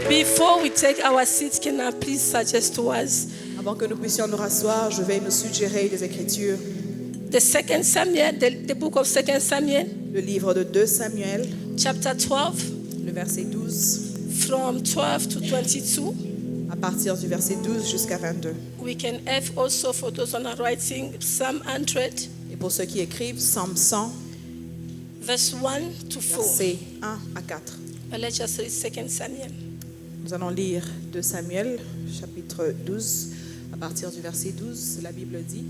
Before we take our seats, can I please suggest to us Avant que nous puissions nous rasseoir, je vais nous suggérer des Écritures. the second Samuel, the book of 2 Samuel, Le livre de 2 Samuel, chapter 12, le verset 12, from 12 to 22. à partir du verset 12 jusqu'à 22. We can have also, for those on are writing, Psalm 100, Et pour ceux qui écrivent, Psaume 100, verse 1 to 4. versets 1 à 4. But let's just read 2 Samuel. Nous allons lire 2 Samuel, chapitre 12, à partir du verset 12. La Bible dit,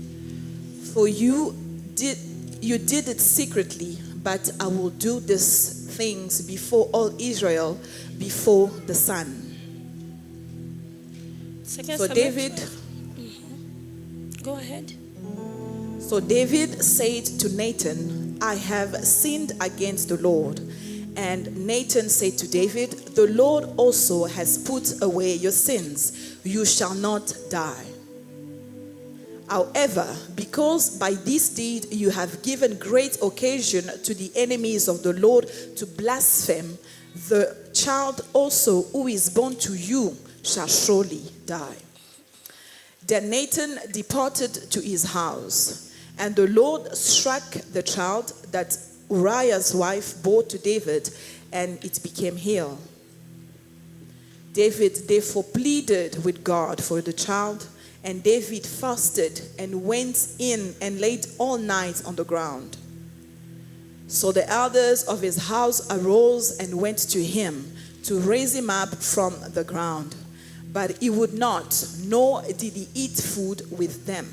For you did it secretly, but I will do these things before all Israel, before the sun. 2 So Samuel David, 12. Go ahead. So David said to Nathan, I have sinned against the Lord. And Nathan said to David, the Lord also has put away your sins. You shall not die. However, because by this deed you have given great occasion to the enemies of the Lord to blaspheme, the child also who is born to you shall surely die. Then Nathan departed to his house, and the Lord struck the child that Uriah's wife bore to David, and it became ill. David therefore pleaded with God for the child, and David fasted and went in and laid all night on the ground. So the elders of his house arose and went to him to raise him up from the ground. But he would not, nor did he eat food with them.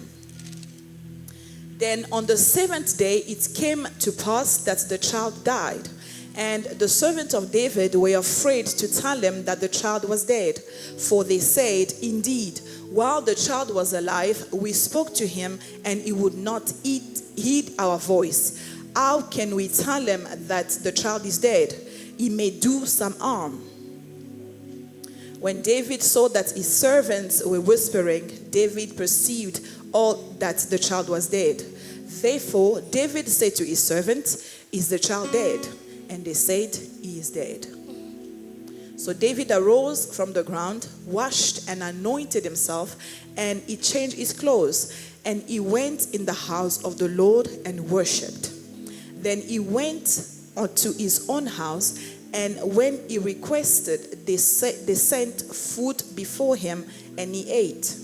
Then on the 7th day it came to pass that the child died. And the servants of David were afraid to tell him that the child was dead. For they said, indeed, while the child was alive, we spoke to him, and he would not heed our voice. How can we tell him that the child is dead? He may do some harm. When David saw that his servants were whispering, David perceived all that the child was dead. Therefore, David said to his servants, is the child dead? And they said, he is dead. So David arose from the ground, washed and anointed himself, and he changed his clothes, and he went in the house of the Lord and worshipped. Then he went to his own house, and when he requested, they sent food before him, and he ate.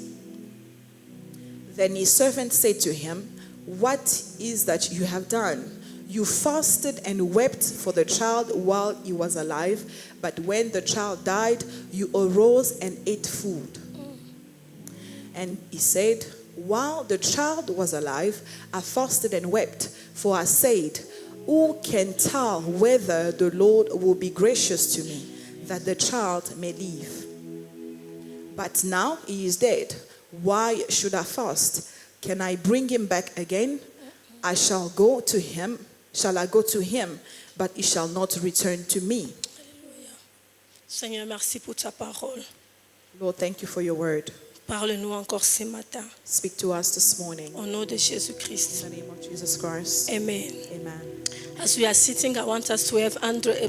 Then his servant said to him, what is that you have done? You fasted and wept for the child while he was alive, but when the child died, you arose and ate food. And he said, while the child was alive, I fasted and wept, for I said, who can tell whether the Lord will be gracious to me, that the child may live? But now he is dead. Why should I fast? Can I bring him back again? Shall I go to him? But he shall not return to me. Alléluia. Seigneur, merci pour ta parole. Lord, thank you for your word. Parle-nous encore ce matin. Speak to us this morning. Au nom de Jésus-Christ. In the name of Jesus Christ. Amen. Amen. As we are sitting, I want us to have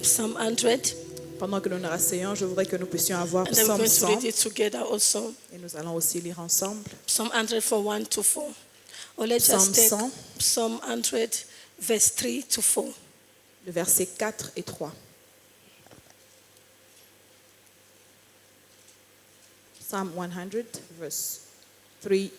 Psalm 100. Pendant que nous nous rasseyons, je voudrais que nous puissions avoir And then we're Psaume going to 100. read it together also. Et nous allons aussi lire ensemble. Psalm 100 from 1 to 4. Or let's Psalm just take 100. Psalm 100, verse 3 to 4. Le verset 4 et 3. Psalm 100, verse 3.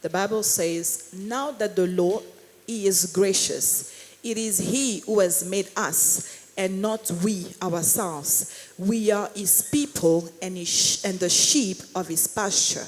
The Bible says, now that the Lord, he is gracious. It is he who has made us, and not we ourselves. We are his people and the sheep of his pasture.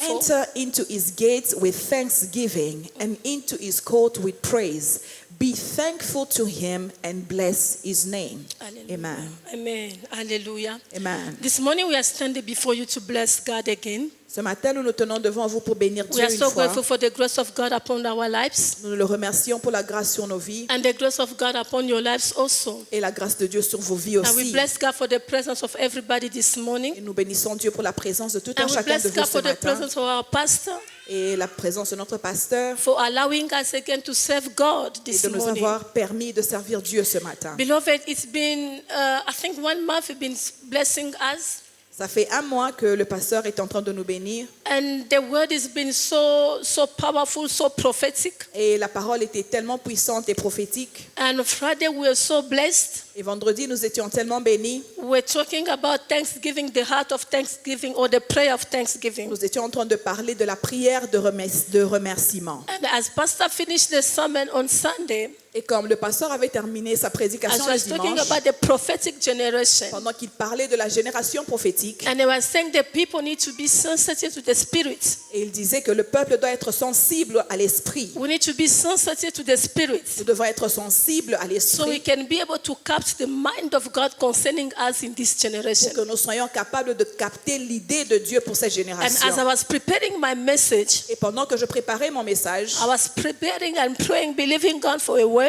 Enter into his gates with thanksgiving and into his court with praise. Be thankful to him and bless his name. Hallelujah. Amen. Amen. Hallelujah. Amen. This morning we are standing before you to bless God again. Ce matin, nous nous tenons devant vous pour bénir We Dieu are une so fois. grateful for the grace of God upon our lives Nous le remercions pour la grâce sur nos vies and the grace of God upon your lives also. et la grâce de Dieu sur vos vies And we aussi. bless God for the presence of everybody this Et morning. nous bénissons Dieu pour la présence de tout un And we chacun bless de vous God ce for the matin presence of our pastor, et la présence de notre pasteur for allowing us again to serve God et this de nous morning. avoir permis de servir Dieu ce matin. Beloved, it's been, I think 1 month you've been blessing us. Ça fait 1 mois que le pasteur est en train de nous bénir And the word has been so powerful, so prophetic. et la parole était tellement puissante et prophétique. And Friday we were so blessed. Et vendredi, nous étions tellement bénis. We're talking about Thanksgiving, the heart of Thanksgiving or the prayer of Thanksgiving. Nous étions en train de parler de la prière de remerciement. And as Pastor finished the sermon on Sunday, Et comme le pasteur avait terminé sa as prédication he le was talking dimanche, about the prophetic generation, pendant qu'il parlait de la génération prophétique, and they were saying the people need to be sensitive to the spirit. et il disait que le peuple doit être sensible à l'esprit. We need to be sensitive to the spirit Nous devons être sensibles à so we l'esprit can be able to capture the mind of God concerning us in this pour generation. que nous soyons capables de capter l'idée de Dieu pour cette And as I génération. was preparing my message, Et pendant que je préparais mon message, I was preparing and praying, believing God for a word.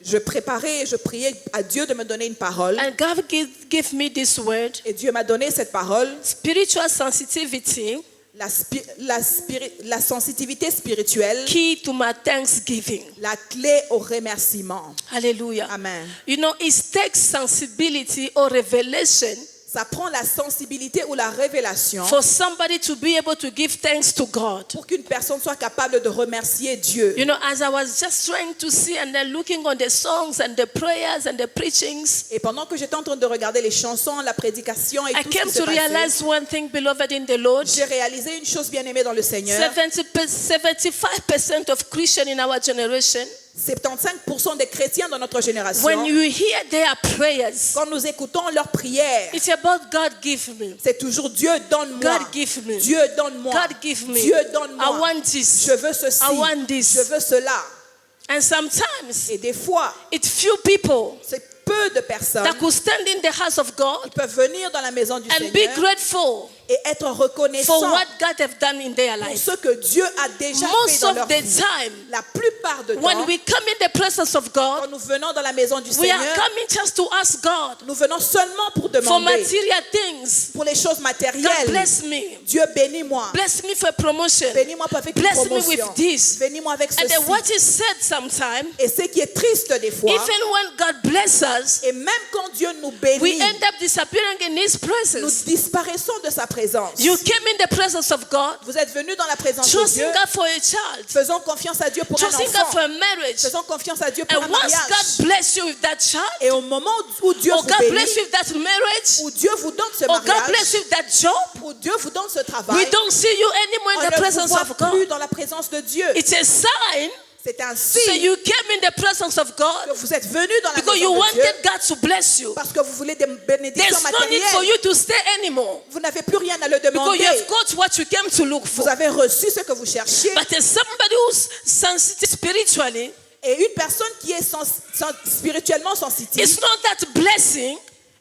je préparais et je priais à Dieu de me donner une parole. And God gave me this word, Et Dieu m'a donné cette parole, spiritual sensitivity, la sensitivité spirituelle, key to my thanksgiving. la clé au remerciement. Hallelujah. Amen. You know, it takes sensibility or revelation Ça prend la sensibilité ou la révélation for somebody to be able to give thanks to God. pour qu'une personne soit capable de remercier Dieu. You know, as I was just trying to see and then looking on the songs and the prayers and the preachings, Et pendant que j'étais en train de regarder les chansons, la prédication et I tout ce came qui se to passait, realize one thing, beloved in the Lord. j'ai réalisé une chose bien aimée dans le Seigneur. 75% of Christians in our generation, 75% des chrétiens dans notre génération, when you hear their prayers, quand nous écoutons leurs prières, it's about God give me. c'est toujours Dieu donne-moi. God give me. Dieu donne-moi. God give me. Dieu I donne-moi. want this. Je veux ceci. I want this. Je veux cela. And sometimes Et des fois, it's few people c'est peu de personnes that could stand in the house of qui God peuvent venir dans la maison du and be Seigneur grateful et être for reconnaissants what God have done in their pour life. ce que Dieu a déjà fait Most dans of leur the vie. time, La plupart du when temps, we come in the presence of quand God, nous venons dans la maison du we are Seigneur, coming just to ask God nous venons seulement pour for demander material things. pour les choses God matérielles. bless me. Dieu bénis-moi. Bless me for promotion. Bénis-moi avec une Bless me promotion. with this. Bénis-moi avec And then ceci. what is said sometimes, Et ce qui est triste des fois, even when God bless us, et même quand Dieu nous we bénit, end up disappearing in His nous presence. disparaissons de sa présence. You came in the presence of God, Vous êtes venus dans la présence de trusting Dieu, God for a child, faisons confiance à Dieu pour un trusting God for enfant, a marriage. faisons confiance à Dieu pour un And once mariage. God bless you with that child, Et au moment où Dieu or vous God bénit, bless you with that marriage, où Dieu vous donne ce or God bless mariage, you with that job, où Dieu vous donne ce we travail, don't see you anymore on in the ne vous presence voit of plus God. dans la présence de Dieu. It's a sign C'est un that signe you came in the presence of que God vous êtes venus dans la because you maison de Dieu wanted God to bless you. parce que vous voulez des bénédictions There's no need for matérielles. you to stay anymore Vous n'avez plus rien à le because demander. you have got what you came to look for. Vous avez reçu ce que vous cherchiez. But as somebody who's sensitive spiritually, Et une personne qui est spirituellement sensitive, it's not that blessing.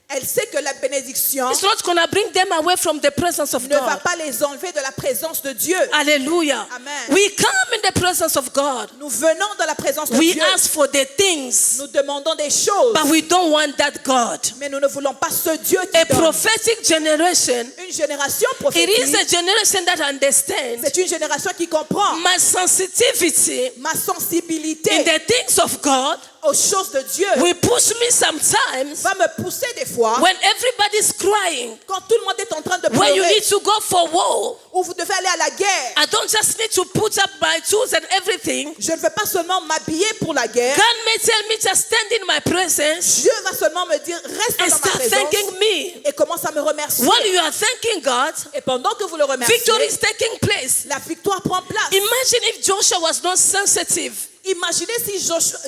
elle sait que la bénédiction It's not going to bring them away from the presence of ne va God. pas les enlever de la présence de Dieu. Hallelujah. Amen. We come in the presence of God. Nous venons dans la présence de We Dieu. ask for the things, Nous demandons des choses, but we don't want that God. mais nous ne voulons pas ce Dieu qui A donne. prophetic generation, Une génération it prophétique, is a generation that understands c'est une génération qui comprend my sensitivity ma in sensibilité the things of God aux choses de Dieu. will push me sometimes Va me pousser des fois, when everybody's crying, quand tout le monde est en train de when you pleurer, need to go for war. où vous devez aller à la guerre. I don't just need to put up my tools and everything. Je ne veux pas seulement m'habiller pour la guerre. God may tell me just stand in my presence Dieu va seulement me dire, reste and dans ma start présence thanking me. et commence à me remercier. While you are thanking God, Et pendant que vous le remerciez, victory is taking place. la victoire prend place. Imagine if Joshua was not sensitive. Imaginez si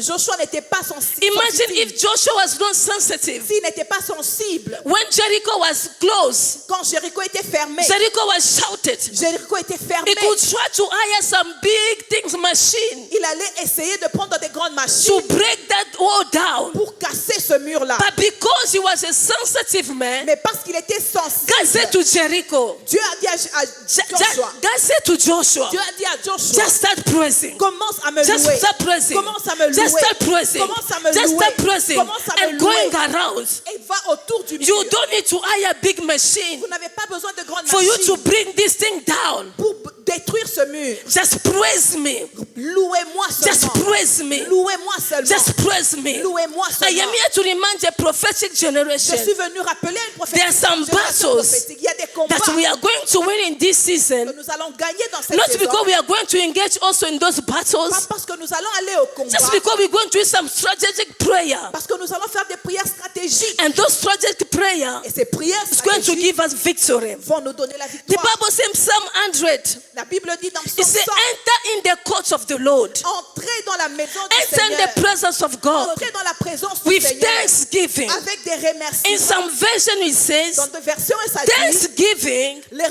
Joshua n'était pas sensible. Imagine if Joshua was not sensitive. S'il n'était pas sensible. When Jericho was closed, Quand Jéricho était fermé, Jericho was shouted. Jéricho était fermé. He could try to hire some big things machine Il allait essayer de prendre des grandes to machines break that wall down. pour casser ce mur-là. But because he was a sensitive man, Mais parce qu'il était God said sensible, to Jericho, Dieu a dit à Joshua, God said to Joshua, Dieu a dit à Joshua, just start praising. commence à me Just louer. start praising. Commence à me Just louer. start praising. Commence à me Just louer. start praising. Commence à me And louer. going around. Et va autour du mur. You don't need to hire big machine Vous n'avez pas besoin de grandes for you machines to bring this thing down. pour détruire ce mur. Just praise me. Louez-moi Just seulement. praise me. Louez-moi seulement. Just praise me. Louez-moi I seulement. am here to remind the prophetic Je generation suis venu rappeler une There are some génération battles prophétique. Il y a des combats that we are going to win in this que season. nous allons gagner dans cette Not saison. because we are going to engage also in those Pas battles. parce que nous allons aller au combat. Just because we're going to do some strategic prayer. Parce que nous allons faire des prières stratégiques. And those strategic prayer Et ces prières is going to stratégiques give us victory. vont nous donner la The victoire. Bible says in Psalm 100, La Bible dit dans it Psaume says, 100, enter in the courts of the Lord. entrez dans la maison du Enter in Seigneur. the presence of God Entrez dans la présence du with Seigneur thanksgiving. avec des In remerciements. some version it says, Dans deux versions, ça dit thanksgiving la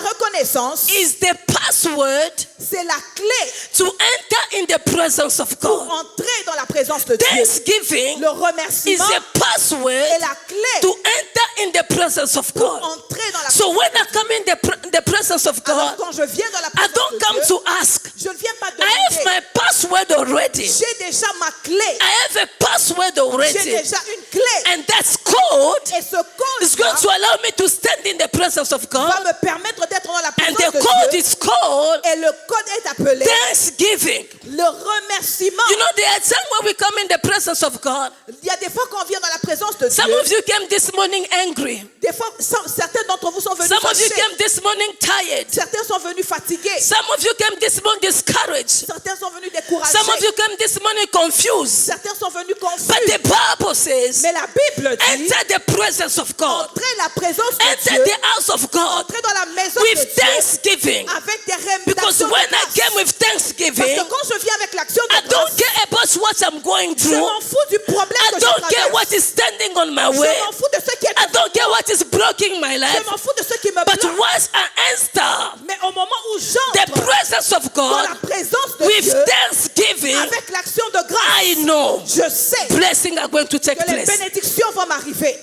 reconnaissance, is the password c'est la clé to enter in the presence of pour God. entrer dans la présence de Dieu. Thanksgiving Le is remerciement the password est la clé to enter in the presence of pour God. entrer dans la So présence when I come in the presence of Alors God, quand je viens dans la I présence don't de come Dieu, to ask. je ne viens pas I have demander. my password already. J'ai déjà ma clé. I have a password J'ai already. déjà une clé. And that's code Et ce is going code to allow me to stand in the presence of va God. me permettre d'être dans la And présence the de code Dieu. is called Et le code est appelé thanksgiving. le remerciement. You know, there are times when we come in the presence of God. Il y a des fois qu'on vient dans la présence de Some Dieu. of you came this morning angry. Des fois, certains d'entre vous sont venus Some of you fâchés. came this morning tired. Certains sont venus fatigués. Some of you came this morning discouraged. Certains sont venus découragés. Some of you came this morning confused. Certains sont venus confus. But the Bible says, Mais la Bible dit, enter the presence of God. entrez la présence de Enter Dieu. the house of God Entrez dans la maison with de Dieu thanksgiving. avec des Because remerciements. when I came with Parce thanksgiving, que quand je viens avec l'action I de don't grâce, care about what I'm going je through. m'en fous du problème I que je don't care traverse. what is standing on my Je way. m'en fous de ce qui est I don't care what is blocking my Je life. m'en fous de ce qui me But bloque. once I enter Mais au moment où the j'entre presence of dans God la présence de with Dieu, thanksgiving, avec l'action de grâce, I know je sais blessings are going to take que les place. bénédictions vont m'arriver.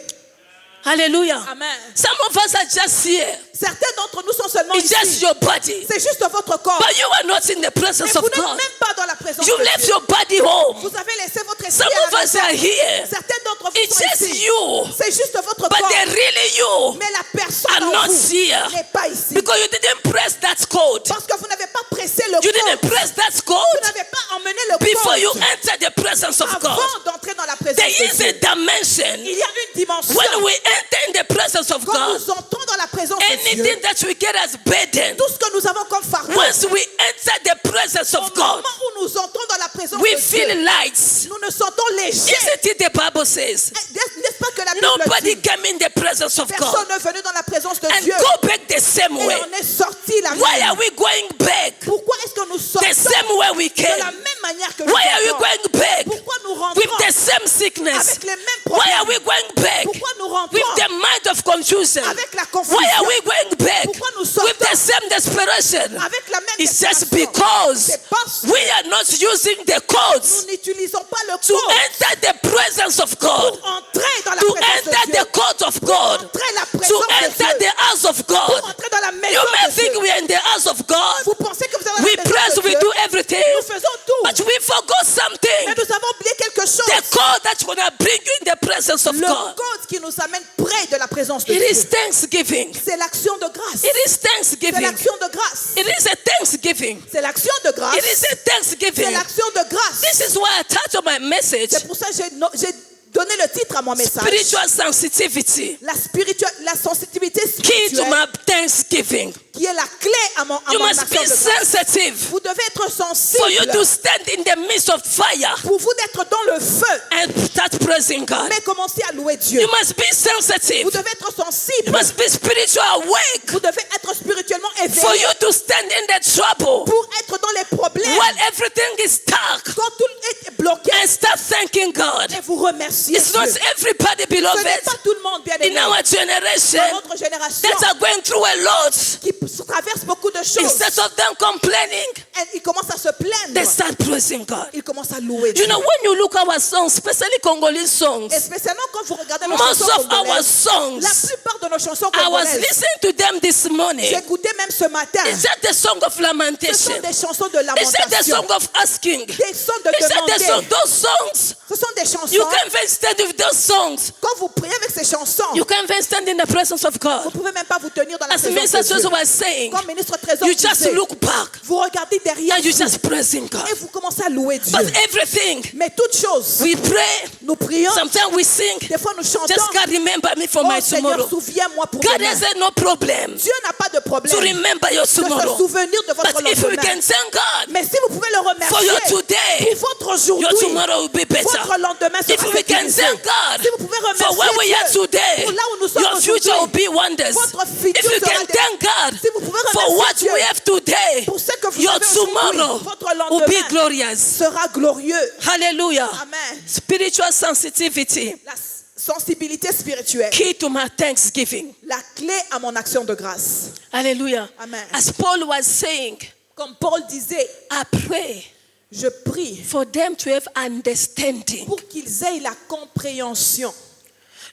Hallelujah. Amen. Some of us are just here. Certains d'entre nous sont seulement It's just ici. your body. C'est juste votre corps. But you are not in the Mais presence vous of n'êtes God. même pas dans la présence You de left Dieu. your body home. Vous avez laissé votre esprit Some à of la us are maison. here. Certains d'entre vous It's sont just ici. you. C'est juste votre But corps. they're really you. Mais la personne are en not vous here. n'est pas ici. Because you didn't press that code. Parce que vous n'avez pas pressé le You didn't code. press that Vous code n'avez pas emmené le before you code enter the presence of God. avant d'entrer dans la présence There de is a Dieu. dimension Il y a une dimension. when we enter in the presence of Quand God. nous entrons dans la présence de Anything Dieu, that we get as burden, tout ce que nous avons comme fardeau, once we enter the presence au of God, moment où nous entrons dans la présence we de feel Dieu, light. nous nous sentons légers. Isn't it the Bible says? N'est-ce pas que la Bible Nobody dit came in the presence of personne God n'est venu dans la présence de and Dieu go back the same et way. on est sorti la Why même. are we going back Pourquoi est-ce que nous sortons the same way we de la came? même manière que nous Why are we sortons? going back Pourquoi nous with rentrons the same sickness? avec les mêmes Why are problèmes? we going back Pourquoi nous with rentrons the mind of confusion? avec la Why are confusion? we going back Pourquoi nous with sortons the same desperation? avec la même It's just desperation? because C'est parce que we are not using the codes nous n'utilisons pas le to code enter the presence of God, pour entrer dans la to présence de enter Dieu. the court of Pour God, entrer la to présence de enter Dieu. the house of Pour God. entrer dans la You maison may de think Dieu. we are in the house of God. Vous pensez que vous avez We la maison press, de we Dieu. do everything, Nous faisons tout. but we forgot something. Mais nous avons oublié quelque chose. The code that's going to bring you in the presence of Le God. code qui nous amène près de la présence de It Dieu. is thanksgiving. C'est l'action de grâce. It is C'est thanksgiving. l'action de grâce. It is a thanksgiving. C'est l'action de grâce. It is a C'est thanksgiving. l'action de grâce. This is why I titled my message C'est pour ça que j'ai donné le titre à mon message. Spiritual Sensitivity. La sensibilité Key to spirituelle my thanksgiving. qui est la clé à mon You mon must action be de grâce. sensitive Vous devez être for you sensible to stand in the midst of fire pour vous d'être dans le feu. and start praising God. Mais commencez à louer Dieu. You must be Vous sensitive. devez être You sensible. must be spiritual awake Vous devez être spirituellement for éveillé you to stand in the trouble pour être dans les problèmes. when everything is stuck Quand tout est bloqué and start thanking God. et vous remerciez It's not Dieu. everybody, Ce n'est beloved, pas tout le monde, bien in aimé, our generation dans notre génération that are going through a lot. qui traverse beaucoup de choses. Instead of them complaining, Et ils commencent à se they plaindre. start praising God. Ils commencent à louer You Dieu. know, when you look at our songs, especially Congolese songs, Et spécialement quand vous regardez nos most chansons of our congolaises, la songs, plupart de nos chansons I was congolaises, listening to them this morning. j'écoutais même ce matin, Is that the song of ce lamentation? sont des chansons de Is that the lamentation, song of asking? des sons de Is that the demander. song, those those songs, Ce sont des you chansons. can't even stand with those songs. Quand vous priez avec ces chansons, You can't even stand in the presence of vous God. ne pouvez même pas vous tenir dans la As présence Minister de Dieu. Joseph was saying, Comme ministre Trésor you just disait, look back vous regardez derrière and you vous just praising God. et vous commencez à louer Dieu. But everything, Mais toutes choses, we pray, nous prions, sometimes we sing, des fois nous chantons. just God remember me for Oh my Seigneur, tomorrow. souviens-moi pour God demain. has no problem Dieu n'a pas de to problème remember your de se tomorrow. souvenir de votre But if we lendemain. can thank God Mais si vous pouvez le for remercier your today, pour votre your aujourd'hui, tomorrow will be better. votre lendemain sera If we can sécurisé. thank God Si vous pouvez for where we are remercier Dieu today, pour là où nous sommes your future will aujourd'hui, be wonders. votre futur If you sera can des- thank God Si vous pouvez for remercier what Dieu we have today, pour ce que vous your avez aujourd'hui, tomorrow votre will be lendemain glorious. sera glorieux. Hallelujah. Amen. Spiritual sensitivity, La sensibilité spirituelle, key to my thanksgiving. la clé à mon action de grâce. Hallelujah. Amen. As Paul was saying, Comme Paul disait, I pray je prie for them to have understanding. pour qu'ils aient la compréhension.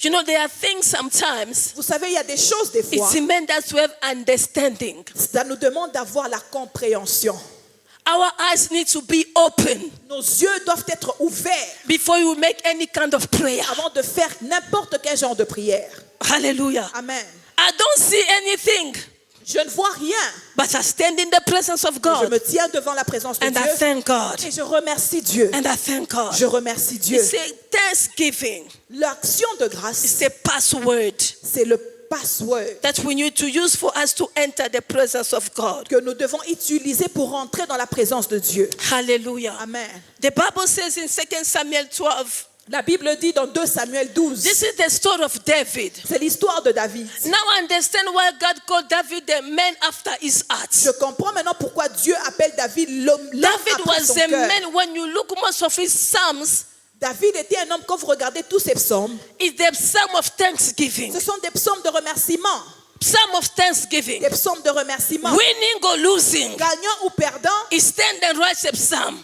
You know, there are things sometimes Vous savez, il y a des choses des fois, it demands us to have understanding. ça nous demande d'avoir la compréhension. Our eyes need to be open Nos yeux doivent être ouverts before you make any kind of prayer. avant de faire n'importe quel genre de prière. Hallelujah. Amen. I don't see anything, Je ne vois rien. but I stand in the presence of Je God me tiens devant la présence de and I Dieu thank God. et je remercie Dieu. And I thank God. Je remercie Dieu. It's a thanksgiving. L'action de grâce, It's a password c'est le password that we need to use for us to enter the presence of God. que nous devons utiliser pour rentrer dans la présence de Dieu. Hallelujah. Amen. The Bible says in 2 Samuel 12, La Bible dit dans 2 Samuel 12, this is the story of David. c'est l'histoire de David. Now I understand why God called David the man after his heart. Je comprends maintenant pourquoi Dieu appelle David l'homme David après was son a cœur. man, when you look most of his psalms, David était un homme, quand vous regardez tous ses psaumes, it's the psalm of thanksgiving. ce sont des psaumes de remerciement. Psalm of thanksgiving. Des psaumes de remerciement. Winning or losing, Gagnant ou perdant, he stand and writes a psalm.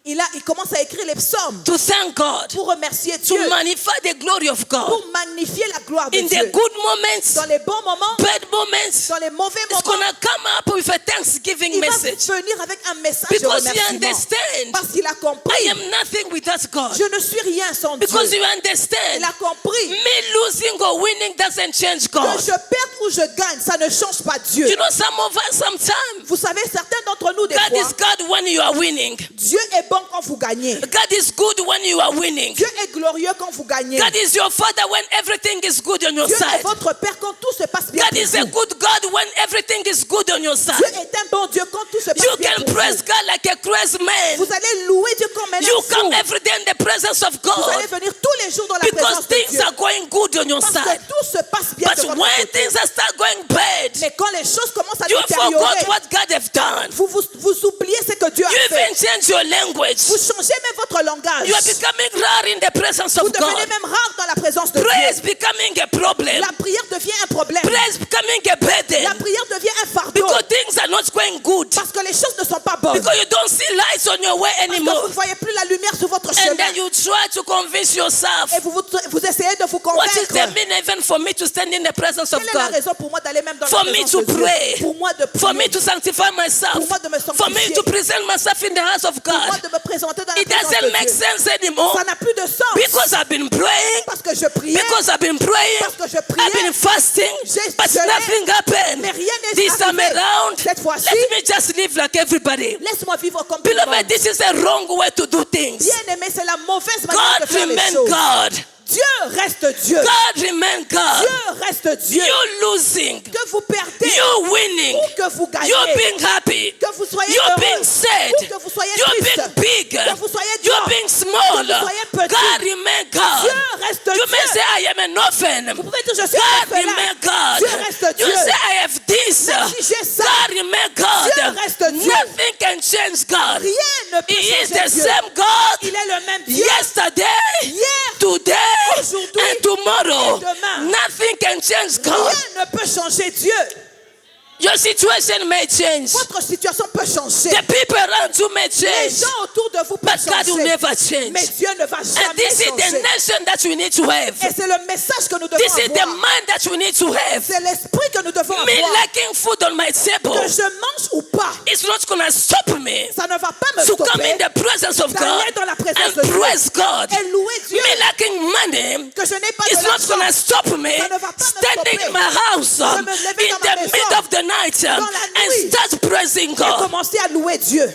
il commence à écrire les psaumes To thank God, pour remercier to Dieu, magnify the glory of God. pour magnifier la gloire de In the Dieu. good moments, Dans les bons moments, bad moments, dans les mauvais it's moments, gonna come up with a thanksgiving il va message. venir avec un message de Because you remerciement. understand, Parce qu'il a I compris, am nothing without God. je ne suis rien sans Dieu. Because you Il understand, a compris me losing or winning doesn't change que God. je perde ou je gagne, ça ne change pas Dieu. You know, some of us sometimes, Vous savez, certains d'entre nous, des God fois, is God when you are winning. Dieu est bon quand vous gagnez. God is good when you are winning. Dieu est glorieux quand vous gagnez. God is your father when everything is good on your Dieu est side. votre Père quand tout se passe bien God pour is a vous. good God when everything is good on your Dieu side. est un bon Dieu quand tout se passe You bien can pour praise vous. God like a crazy man. Vous allez louer Dieu comme un You fou. come every day in the presence of Vous allez God venir tous les jours dans la because présence de things Dieu. are going good on your Parce side. que tout se passe bien de But votre when côté. things are start going bad, Mais quand les choses commencent à you détériorer, forgot what God have done. vous oubliez ce que Dieu You a fait. even change your language. Vous changez même votre langage. You are becoming rare in the presence Vous of devenez God. même rare dans la présence de Prayer is Dieu. becoming a problem. La prière devient un problème. Prayer is becoming a La burden prière devient un fardeau. because things are not going good. Parce que les choses ne sont pas bonnes. Because you don't see lights on your way Parce que vous anymore. ne voyez plus la lumière sur votre And chemin. then you try to convince yourself. Et vous essayez de vous What is convaincre. the meaning even for me to stand in the presence of Quelle est la God? raison pour moi d'aller même dans For la me présence to de Dieu? pray. Pour moi de For me prier. to sanctify myself. Pour moi de me For me sanctifier. to present myself in the house of Pour moi God. de me présenter dans la It présence doesn't de make Dieu. sense anymore. Ça n'a plus de sens. Because I've been praying. Parce que je priais. Because I've been praying. Parce que je priais. I've been fasting. J'ai But jeûné. nothing happened. Mais rien n'est This time arrivé. around, Cette fois-ci, let me just live like everybody. laisse-moi vivre comme tout le monde. Beloved, this is a wrong way to do things. Bien aimé, c'est la mauvaise manière de God faire les remain choses. God. Dieu reste Dieu. God remain God. Dieu reste Dieu. You losing. Que vous perdez You winning. ou que vous gagnez. You being happy. Que vous soyez You heureux being sad. ou que vous soyez You triste. being big. Que vous soyez You grand. being small. Que vous soyez petit. God remain God. Dieu reste You may Dieu. say I am an orphan. Vous pouvez dire je suis God orphelin. remain God. Dieu reste You Dieu. say I have this. Même si j'ai ça, God remain God. Dieu reste Dieu. Nothing can change God. Rien ne peut He is changer the Dieu. same God Il est le même Dieu. yesterday, Hier, today, aujourd'hui and tomorrow. et demain. Nothing can change God. Rien ne peut changer Dieu. Your situation may change. Votre situation peut changer. The people around you may Les change. gens autour de vous peuvent But God will changer. never change. Mais Dieu ne va And jamais this is the changer. nation that that we need to have. Et c'est le message que nous devons This is the avoir. mind that we need to have. C'est l'esprit que nous devons Me avoir. lacking food on my table Que je mange ou pas, is not going to stop me ça ne va pas me to come in stopper the presence of God d'aller dans la présence and de Dieu praise God. et louer Dieu. Me lacking money Que je n'ai pas is de not going to l'argent. stop me Ça ne va pas me standing stopper. in my house Je me lever in dans ma the maison, mid of the night dans la and nuit, start praising Et God. commencer à louer Dieu.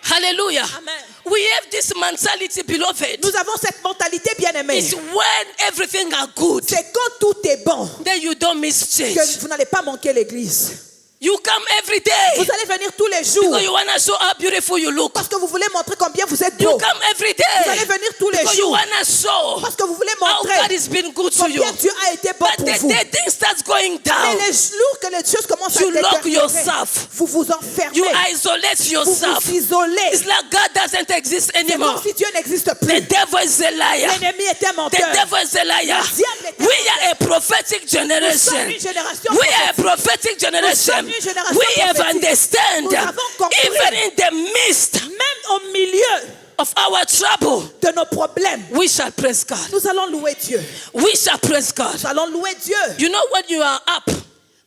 Hallelujah. Amen. We have this mentality, beloved. Nous avons cette mentalité, bien-aimée. It's when everything are good, C'est quand tout est bon then you don't miss church. que vous n'allez pas manquer l'église. You come every day Vous allez venir tous les jours because you want to show how beautiful you look. parce que vous voulez montrer combien vous êtes You beau. come every Vous allez day venir tous les because you jours want to show parce que vous voulez how montrer God has been good to you. combien Dieu a été bon But pour the vous. day things starts going Mais down, les jours que les choses commencent à you lock détériorer, yourself. vous vous You enfermez, isolate vous yourself. vous isolez. It's like God doesn't exist C'est anymore. comme si Dieu n'existe The plus. devil is a liar. L'ennemi est un The menteur. devil is a liar. diable est un We are a prophetic Nous sommes generation. une génération We are a prophétique. prophetic generation. Nous sommes une génération We have prophétique. understand, Nous avons compris. even in the midst Même au milieu of our trouble, de nos problèmes, we shall praise God. nous allons louer Dieu. We shall praise God. Nous allons louer Dieu. You know when you are up,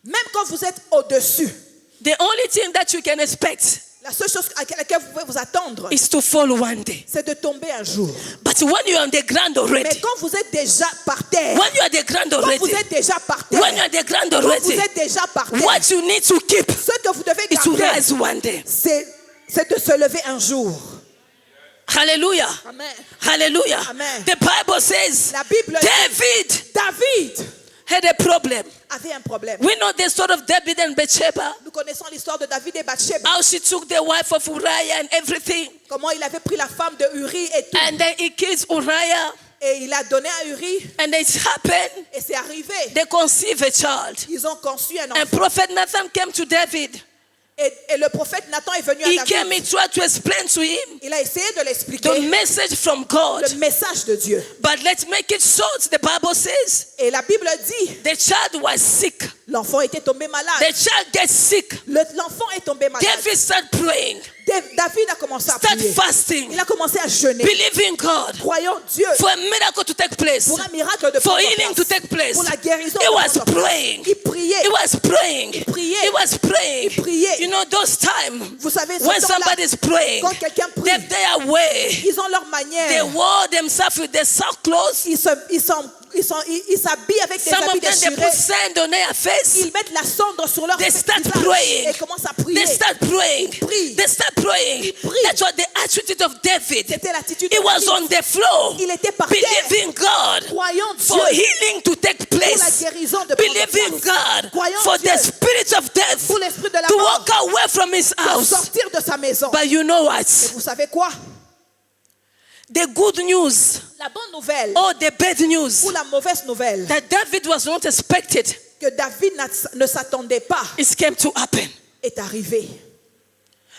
Même quand vous êtes au-dessus, the only thing that you can expect la seule chose à laquelle vous pouvez vous attendre, is to fall one day. c'est de tomber un jour. But when you're on the ground Mais already, quand vous êtes déjà par terre, when you're on the ground quand vous already, êtes déjà par terre, when you're on the ground quand vous already, êtes déjà par terre, what you need to keep ce que vous devez is to garder, rise one day. c'est de se lever un jour. Hallelujah. Amen. Hallelujah. Amen. The Bible says La Bible dit, David had a problem. avait un problème. We know the story of David and Bathsheba, Nous connaissons l'histoire de David et Bathsheba. how she took the wife of Uriah and everything, Comment il avait pris la femme de Uri et tout. and then he kills Uriah, Et il a donné à Uri. and it happened. Et c'est arrivé. They conceive a child. Ils ont conçu un And enfant. Prophet Nathan came to David. Et le prophète Nathan est venu He à came, he David. tried to explain to him Il a essayé de the l'expliquer. message from God. Le message de Dieu. But let's make it short. The Bible says Et la Bible dit, the child was sick. l'enfant était tombé malade. The child gets sick. L'enfant est tombé malade. David started praying, David a commencé à start prier. fasting, Il a commencé à jeûner. believing God Croyant Dieu for a miracle to take place, pour un miracle de for prendre healing place. to take place. Pour la guérison He de was prendre place. praying. Il priait. He was praying. priait. He was praying. Il priait. You know those times Vous savez, ce when temps-là, somebody is praying, quand quelqu'un prie, they have their way. ils ont leur They manière. wore themselves with their sackcloth. Ils s'habillent avec des Some of habits them they déchirés. put sand on their face. Ils mettent la cendre sur leur They start visage praying. et commencent à prier. They start praying. prient. They start praying. prient. That's what the attitude of David. C'était l'attitude He de was David. on the floor, Il était par terre, believing God croyant for Dieu healing to take pour la place, guérison de prendre believing place. God Croyant for Dieu the spirit of death pour l'esprit de la to mort walk away from his pour house. sortir de sa maison. But you know what? Vous savez quoi? The good news La bonne nouvelle or the bad news ou la mauvaise nouvelle that David was not expected que David ne s'attendait pas is came to happen. est arrivée.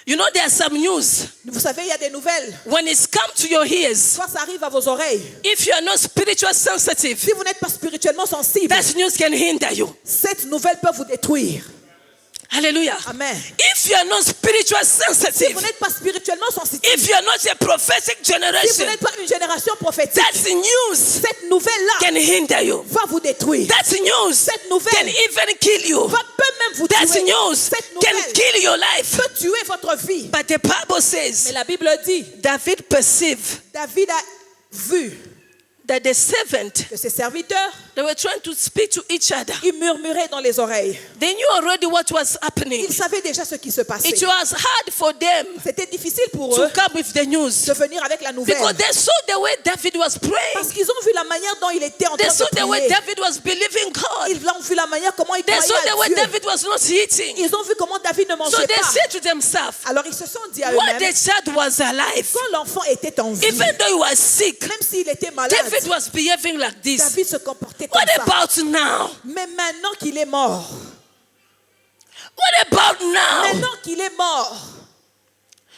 You know there are some news Vous savez, il y a des nouvelles. when it's come to your ears. Soit ça arrive à vos oreilles. If you are not spiritual sensitive, Si vous n'êtes pas spirituellement sensible, that news can hinder you. cette nouvelle peut vous détruire. Hallelujah. Amen. If you are not spiritual Si sensitive, vous n'êtes pas spirituellement sensible, if you are not a prophetic si vous generation, n'êtes pas une génération prophétique, that news cette nouvelle-là can hinder you. va vous détruire. That news Cette nouvelle can even kill you. peut même vous That tuer. news Cette can nouvelle kill your life. peut tuer votre vie. But the Bible Mais says la Bible dit, David perceived David a vu that the servant, que ses serviteurs, they were trying to speak to each other. ils murmuraient dans les oreilles. They knew already what was happening. Ils savaient déjà ce qui se passait. It was hard for them C'était difficile pour to eux come with the news de venir avec la nouvelle. because they saw the way David was praying. Parce qu'ils ont vu la manière dont il était en They train saw de the way prier. David was believing God. Ils ont vu la manière comment il They croyait saw the à way Dieu. David was not eating. Ils ont vu comment David ne So mangeait they pas. said to themselves, Alors ils se sont dit à what eux-mêmes, the child was alive, quand l'enfant était en vie, even though he was sick, même s'il était malade, David was behaving like this. David se comportait comme What ça. about now? Mais maintenant qu'il est mort, What about now? maintenant qu'il est mort,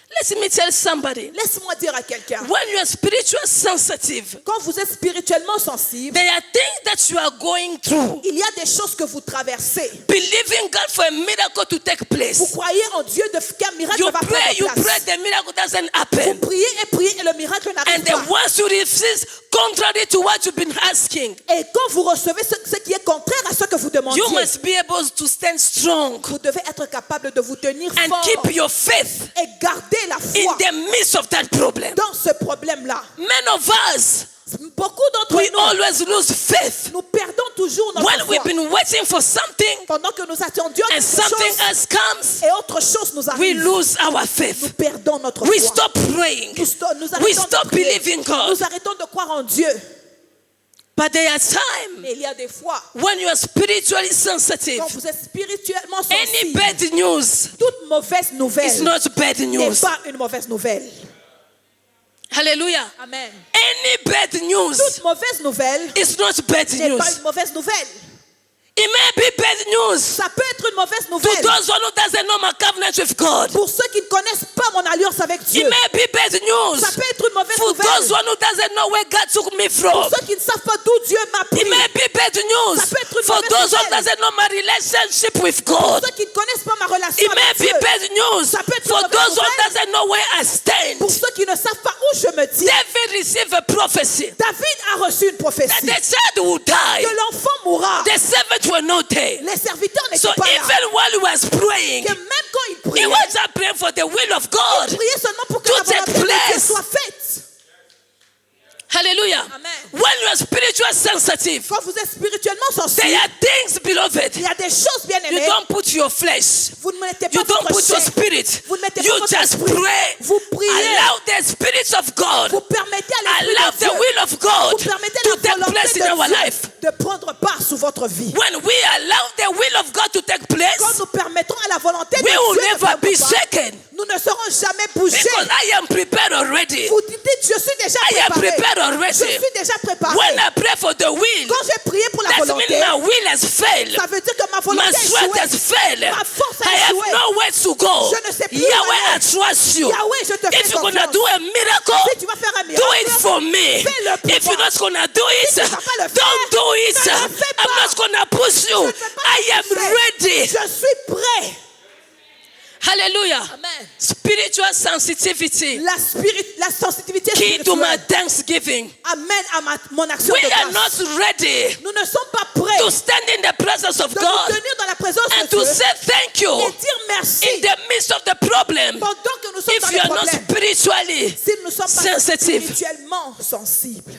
Let me tell somebody, laisse-moi dire à quelqu'un, when you are spiritual sensitive, quand vous êtes spirituellement sensible, there are things that you are going through, il y a des choses que vous traversez. believing God for a miracle to take Vous place. croyez en Dieu qu'un miracle You va pray, prendre place. the miracle doesn't Vous happen. priez et priez et le miracle And n'arrive then pas. once you receive contrary to what you've been asking, Et quand vous recevez ce qui est contraire à ce que vous demandiez, you must be able to stand strong vous devez être capable de vous tenir and fort keep your faith et garder la in foi the midst of that problem. dans ce problème-là. Many of us, Beaucoup d'entre we nous, always lose faith nous perdons toujours notre when foi. we've been waiting for something Pendant que nous attendions and quelque something chose else comes, et autre chose nous we arrive, lose our nous faith. perdons notre We foi. stop praying. Nous We arrêtons stop de prier. believing God. Nous arrêtons de croire en Dieu. But there are times Mais il y a des fois, when you are spiritually sensitive, quand vous êtes spirituellement any sensible, bad news toute mauvaise is nouvelle not bad n'est news. pas une mauvaise nouvelle. Hallelujah. Amen. Any bad news Toute mauvaise nouvelle is not bad n'est pas news. une mauvaise nouvelle. It may be bad news Ça peut être une mauvaise to nouvelle those who doesn't know my covenant with God. pour ceux qui ne connaissent pas mon alliance avec It Dieu. may be bad news Ça peut être une mauvaise for nouvelle those who doesn't know where God took me pour from. ceux qui ne savent pas d'où Dieu m'a pris. It may be bad news Ça peut être une for mauvaise those who nouvelle. doesn't know my relationship with Pour God. ceux qui ne connaissent pas ma relation It may avec be Dieu. bad news Ça peut être une for mauvaise those who nouvelle. doesn't know where I stand. Pour ceux qui ne savent pas où je me tiens. David received a prophecy David a reçu une that prophétie the child will die. que l'enfant mourra. The servant were not there. Les serviteurs So n'étaient pas là. even while he was praying, Que même quand il he priait, wasn't praying for the will of God. il priait seulement pour que to la volonté take de Dieu place. soit faite. Hallelujah. Amen. When you are spiritually sensitive, Quand vous êtes spirituellement there sensible, are things, beloved. il y a des choses bien You aimées. don't put your flesh. Vous ne mettez You pas don't votre put your chair. spirit. Vous ne mettez You pas votre just esprit. pray. Vous priez. Allow the spirit of God. Vous permettez à l'esprit Allow de the Dieu. will of God Vous permettez to la take volonté place de in our Dieu life. de prendre part sous votre vie. When we allow the will of God to take Quand place, nous permettrons à la volonté de we will Dieu de never prendre be part, shaken. nous ne serons jamais bougés. Because I am prepared already. Vous dites, je suis déjà I am préparé. prepared Je already. suis déjà préparé. When I pray for the will, Quand j'ai prié pour la that volonté, means my will has failed. ça veut dire que ma My volonté a strength échoué. has failed. Ma force I a have échoué. nowhere to go. Je ne sais plus où Yahweh, I aller. trust you. Yahweh, je te fais If you're gonna confiance. do a miracle, Si tu vas faire un do miracle, it for me. fais-le pour If you're moi. not gonna do it, Si tu vas pas le faire, don't do it. ne le fais I'm pas. not gonna push you. Je ne fais pas I am pousser. ready. Je suis prêt. Hallelujah. Amen. Spiritual sensitivity. La sensitivité Key to my spirituelle thanksgiving. amène à mon action We de are grâce. not ready Nous ne sommes pas prêts to stand in the presence of de nous God tenir dans la présence and de to Dieu say thank you et dire merci in the midst of the problem. pendant que nous sommes dans If les you are not problèmes. spiritually Si nous ne sommes pas sensitive. spirituellement sensibles.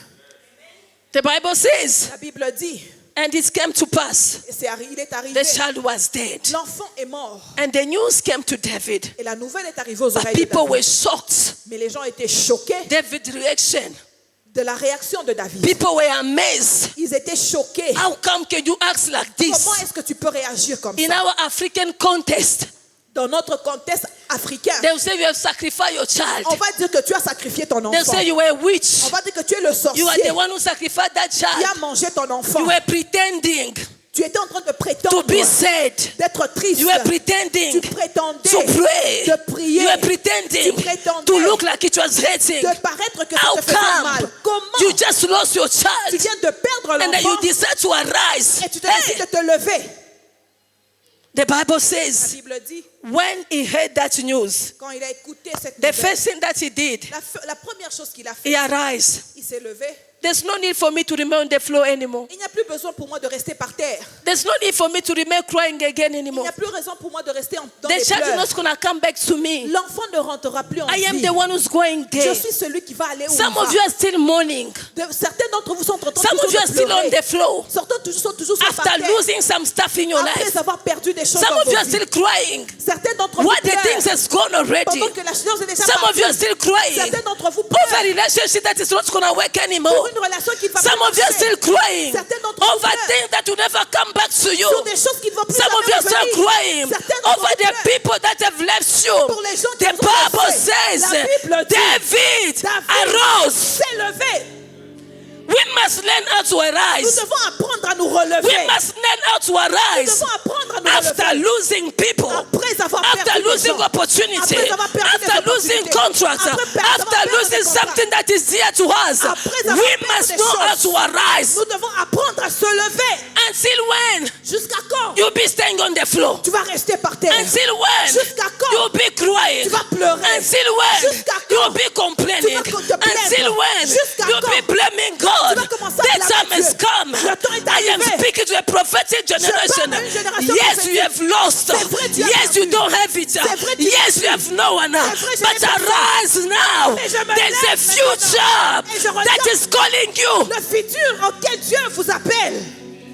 The Bible says, La Bible dit, and it came to pass, et il est arrivé, the child was dead. l'enfant est mort. And the news came to David. Et la nouvelle est arrivée aux But oreilles de people were David. shocked. Mais les gens étaient choqués David's reaction. de la réaction de David. People were amazed. Ils étaient choqués. How come can you act like Comment this? est-ce que tu peux réagir comme In ça? our African context, Dans notre contexte africain, they will say you have sacrificed your child. on va dire que tu as sacrifié ton They enfant. say you were a witch. On va dire que tu es le sorcier You are the one who sacrificed that qui a child. mangé ton enfant. You were pretending Tu étais en train de to prétendre be sad. d'être triste. You were pretending Tu prétendais to pray. de prier. You were pretending Tu prétendais to look like it was hurting. de paraître que ça How te faisait come mal. Comment you just lost your tu child viens de perdre and then you l'enfant decide to arise? et tu te décides Hey, de te lever? the Bible La says Bible dit, when he heard that news, quand il a écouté cette the nouvelle, first thing that he did, la première chose qu'il a fait, he arose. il s'est levé. There's no need for me to remain on the floor anymore. Il n'y a plus besoin pour moi de rester par terre. There's no need for me to remain crying again Il anymore. n'y a plus raison pour moi de rester dans The les child is pleurs. not going to come back to me. L'enfant ne rentrera plus en I am vie. the one who's going Je there. suis celui qui va aller où Some il of va. you are still mourning. Certains d'entre vous sont en train Some of you are de still on pleurer. the floor Certains sont toujours sur par after terre. losing some stuff in your life. Après avoir perdu des choses Some dans of you vos are vies. still crying. Certains d'entre vous What the pleurent things has gone already. pendant que la chose est déjà Some of you are partie. still crying Certains d'entre vous over a pleurent relationship that is not going to work pour anymore. une relation qui ne va Some pas of you are marcher. still crying Certains d'entre vous over pleurent things that will never come back to you. sur des choses qui ne vont plus Some of you jamais are still revenir. crying Certains d'entre over vous the pleurent people that have left you. pour les gens qui The vous ont Bible laissés. says La Bible dit, David David arose. s'est levé. We must learn how to Nous arise. devons apprendre à nous We relever. must learn how to Nous arise devons apprendre à nous after relever. losing people, Après avoir after perdu des losing gens. opportunity, Après avoir perdu des after losing opportunités. contracts, Après after avoir perdu losing des contrats. something that is dear to us. Après avoir We perdu must des know how choses. to arise. Nous devons apprendre à se lever. Until when? Jusqu'à quand You'll be staying on the floor. tu vas rester par terre? Until when? Jusqu'à quand You'll be crying. tu vas pleurer? Until when? Jusqu'à quand You'll be complaining. tu vas te plaindre? Until when? Jusqu'à You'll quand be blaming God. has come. Le temps est I am arrivé. speaking to a prophetic generation. parle à une génération Yes, prophétique. you have lost. C'est vrai, tu as Yes, you perdu. don't have it. C'est vrai, tu Yes, l'as you have no one. C'est vrai, je But n'ai personne. arise now. Mais je me There's a lève future maintenant. Et je regarde. that is calling you. Le futur auquel Dieu vous appelle.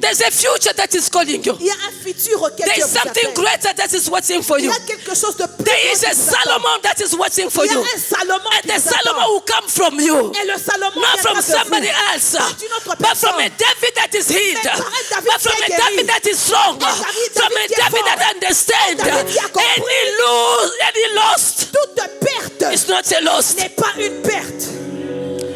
There's a future that is calling you. Il y a un futur auquel There Dieu is vous something appelle. greater that is waiting for Il y you. a quelque chose de plus There grand is qui a vous attend. Solomon that is waiting for Il y a you. un Salomon And qui the vous attend. Solomon will come from you. Et le Salomon Not viendra from de somebody vous. else, Pas d'une autre but from a personne. David that is healed, Mais par un David but from qui a est David guéri. that is strong, David from a qui est David fort. that understands. David qui a compris. Any lost Toute perte is not a loss. n'est pas une perte.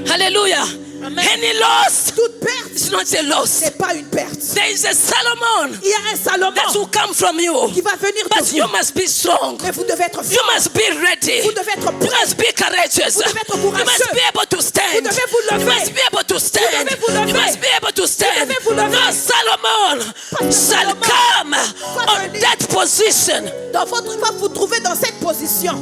Hallelujah. Amen. Any lost Toute perte is not a loss. n'est pas une perte. There is a Solomon Il y a un Salomon that will come from you, qui va venir de but vous. you must be strong. Mais vous devez être You fort. must be ready. Vous devez être You prêt. must be courageous. Vous devez être You courageux. must be able to stand. Vous devez vous You lever. must be able to stand. Vous devez vous lever. You must be able to stand. devez vous lever. No Solomon Parce que shall Salomon come va on venir. that position. Dans votre va vous trouver dans cette position.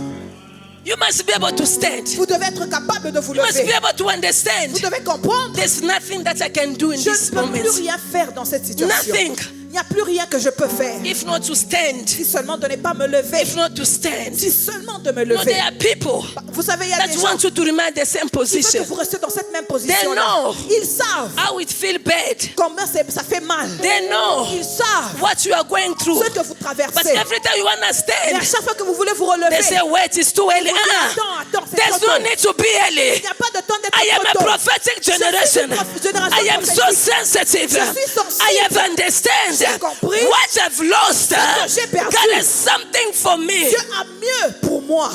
You must be able to stand. Vous devez être capable de vous You must be lever. able to understand. Vous devez comprendre. There's nothing that I can do in Je this ne peux moment plus rien faire dans cette situation. Nothing. Il n'y a plus rien que je peux faire. if not to stand. Si seulement de ne pas me lever. If not to stand. Si seulement de me No, lever. there are people Vous savez, il y a that des gens want you to remain the same qui veulent position. que vous restez dans cette même They position. know. Ils savent How it feel bad. combien ça fait mal. They know Ils savent what you are going through. ce que vous But traversez. every time you Et à understand, chaque fois que vous voulez vous relever, they say, wait, it's too early. Attends, c'est There's trop no tôt. need to be early. Il n'y a pas de temps d'être I am trop a tôt. prophetic generation. génération I am so prophétique. sensitive. Je suis sensible. I have understand J'ai compris. what I've lost. que j'ai perdu. God has something for me. Dieu a mieux pour moi.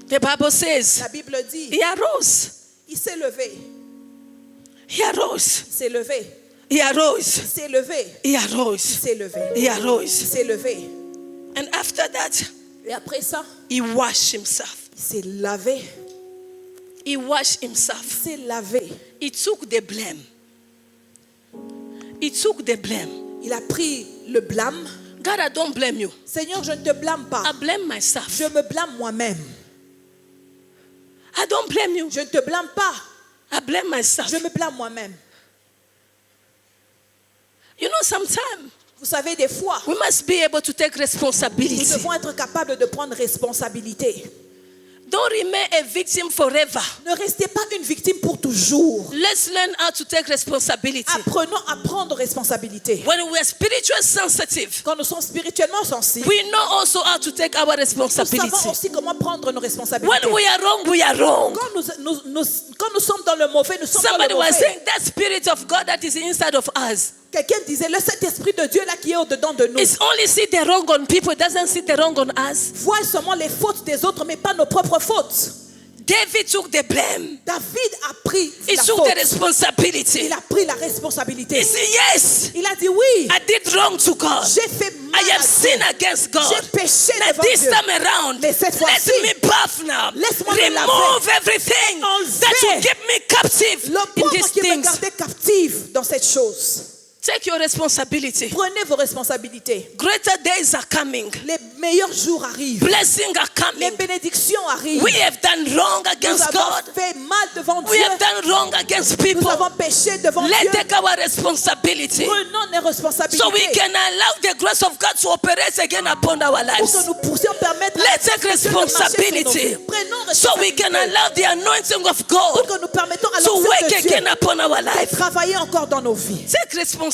The Bible says, La Bible dit, he arose. il s'est levé. He arose. Il s'est levé. He arose. Il s'est levé. He Il arose. s'est levé. He Il arose. s'est levé. And after that, Et après ça, he washed himself. il s'est lavé. He washed himself. Il s'est lavé. He took the blame. He took the blame. Il a pris le blâme. God, I don't blame you. Seigneur, je ne te blâme pas. I blame myself. Je me blâme moi-même. I don't blame you. Je ne te blâme pas. I blame myself. Je me blâme moi-même. You know, sometimes Vous savez, des fois, we must be able to take nous responsibility. devons être capables de prendre responsabilité. Don't remain a victim forever. Ne restez pas une victime pour toujours. Let's learn how to take responsibility. Apprenons à prendre responsabilité. When we are spiritually sensitive, Quand nous sommes spirituellement sensibles, we know also how to take our nous savons responsibility. aussi comment prendre nos responsabilités. When we are wrong, we are wrong. Quand nous sommes dans le mauvais, nous sommes dans Somebody le was mauvais. saying that spirit of God that is inside of us. Quelqu'un disait, le Saint-Esprit de Dieu là qui est au-dedans de nous, It's only see the wrong on people, it doesn't see the wrong on us. voit seulement les fautes des autres, mais pas nos propres fautes. David took the blame. David a pris He la took faute. the responsibility. Il a pris la responsabilité. He said, yes, Il a dit oui, I did wrong to God. j'ai fait mal I have à sinned Dieu. against God. J'ai péché Now devant this Dieu. time around, Mais cette let fois-ci, me buff now. laisse-moi me Remove everything that will keep me captive le in pauvre these qui me things. gardait captive dans cette chose. Take your responsibility. Prenez vos responsabilités. Greater days are coming. Les meilleurs jours arrivent. Blessings are Les coming. bénédictions arrivent. We have done wrong Nous against avons God. fait mal devant We Dieu. have done wrong against people. Nous avons péché devant Let's Dieu. take our responsibility Prenons les responsabilités. so we can allow the grace of God to operate again upon our pour lives. que nous puissions permettre à Let's take Dieu de marcher sur nos responsibility vies. Prenons so we can responsabilité allow the anointing of pour God que nous permettons à to l'onction work de Dieu again upon our de life. travailler encore dans nos vies. Take responsibility.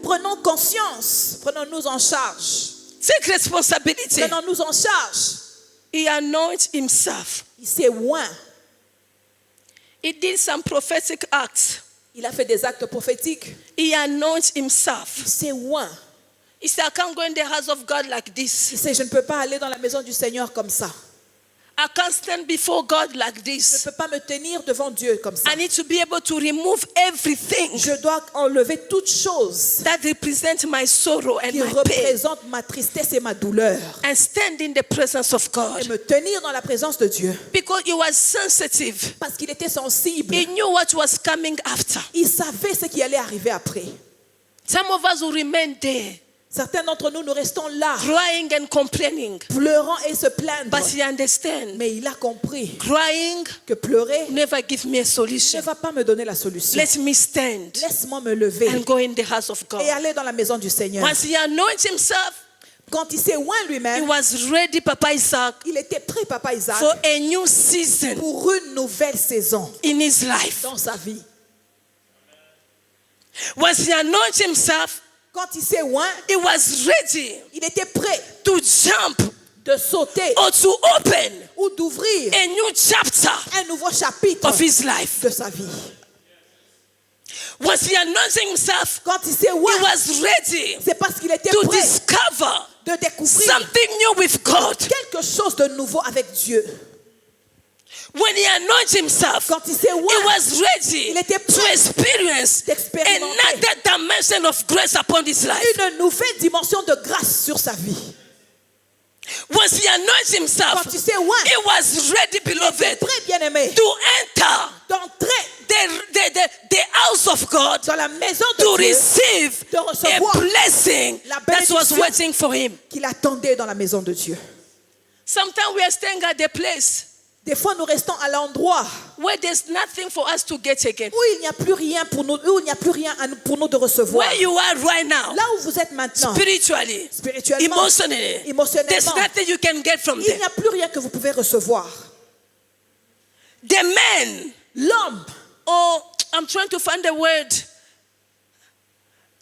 Prenons conscience. Prenons-nous en charge. Take responsibility. Prenons-nous en charge. He anointed himself. Il s'est oint. He did some prophetic acts. Il a fait des actes prophétiques. He anointed himself. Il s'est oint. He said, I can't go in the house of God like Il this. sait, je ne peux pas aller dans la maison du Seigneur comme ça. I can't stand before God like Je ne this. peux pas me tenir devant Dieu comme ça. I need to be able to remove everything Je dois enlever toute chose that represents my sorrow and qui my pain représente ma tristesse et ma douleur and stand in the presence of et God. me tenir dans la présence de Dieu. Because he was sensitive. Parce qu'il était sensible. He knew what was coming after. Il savait ce qui allait arriver après. Some of us will remain there. Certains d'entre nous, nous restons là, crying and complaining. pleurant et se plaindre. But he understands. Mais il a compris Crying que pleurer never give me a ne solution. va pas me donner la solution. Let me stand Laisse-moi me lever and go in the house of God. et aller dans la maison du Seigneur. Once he anointed himself, Quand il s'est oint he lui-même, was ready, Papa Isaac, il était prêt, Papa Isaac, for a new season pour une nouvelle saison in his life. dans sa vie. Once he anointed himself, Quand il s'est oint, he was ready il était prêt to jump de sauter or to open ou d'ouvrir a new chapter un nouveau chapitre of his life. de sa vie. Once he anointed himself, Quand il s'est he oint, was ready c'est parce qu'il était to prêt discover de découvrir something new with God. quelque chose de nouveau avec Dieu. When he anointed himself, Quand il s'est he oint, was ready il était to prêt experience d'expérimenter another dimension of grace upon his life. une nouvelle dimension de grâce sur sa vie. Once he anointed himself, Quand il s'est oint, he was ready, il était beloved, prêt, bien-aimé, to enter d'entrer the house of God dans la maison to de Dieu receive de a recevoir blessing la that was bénédiction. waiting for him. qu'il attendait dans la maison de Dieu. Sometimes we are staying at the place Des fois, nous restons à l'endroit where there's nothing for us to get again. où il n'y a plus rien pour nous, où il n'y a plus rien pour nous de recevoir. Where you are right now, Là où vous êtes maintenant, spiritually, spirituellement, emotionally, there's émotionnellement, nothing you can get from il them. n'y a plus rien que vous pouvez recevoir. The man, L'homme, or I'm trying to find the word,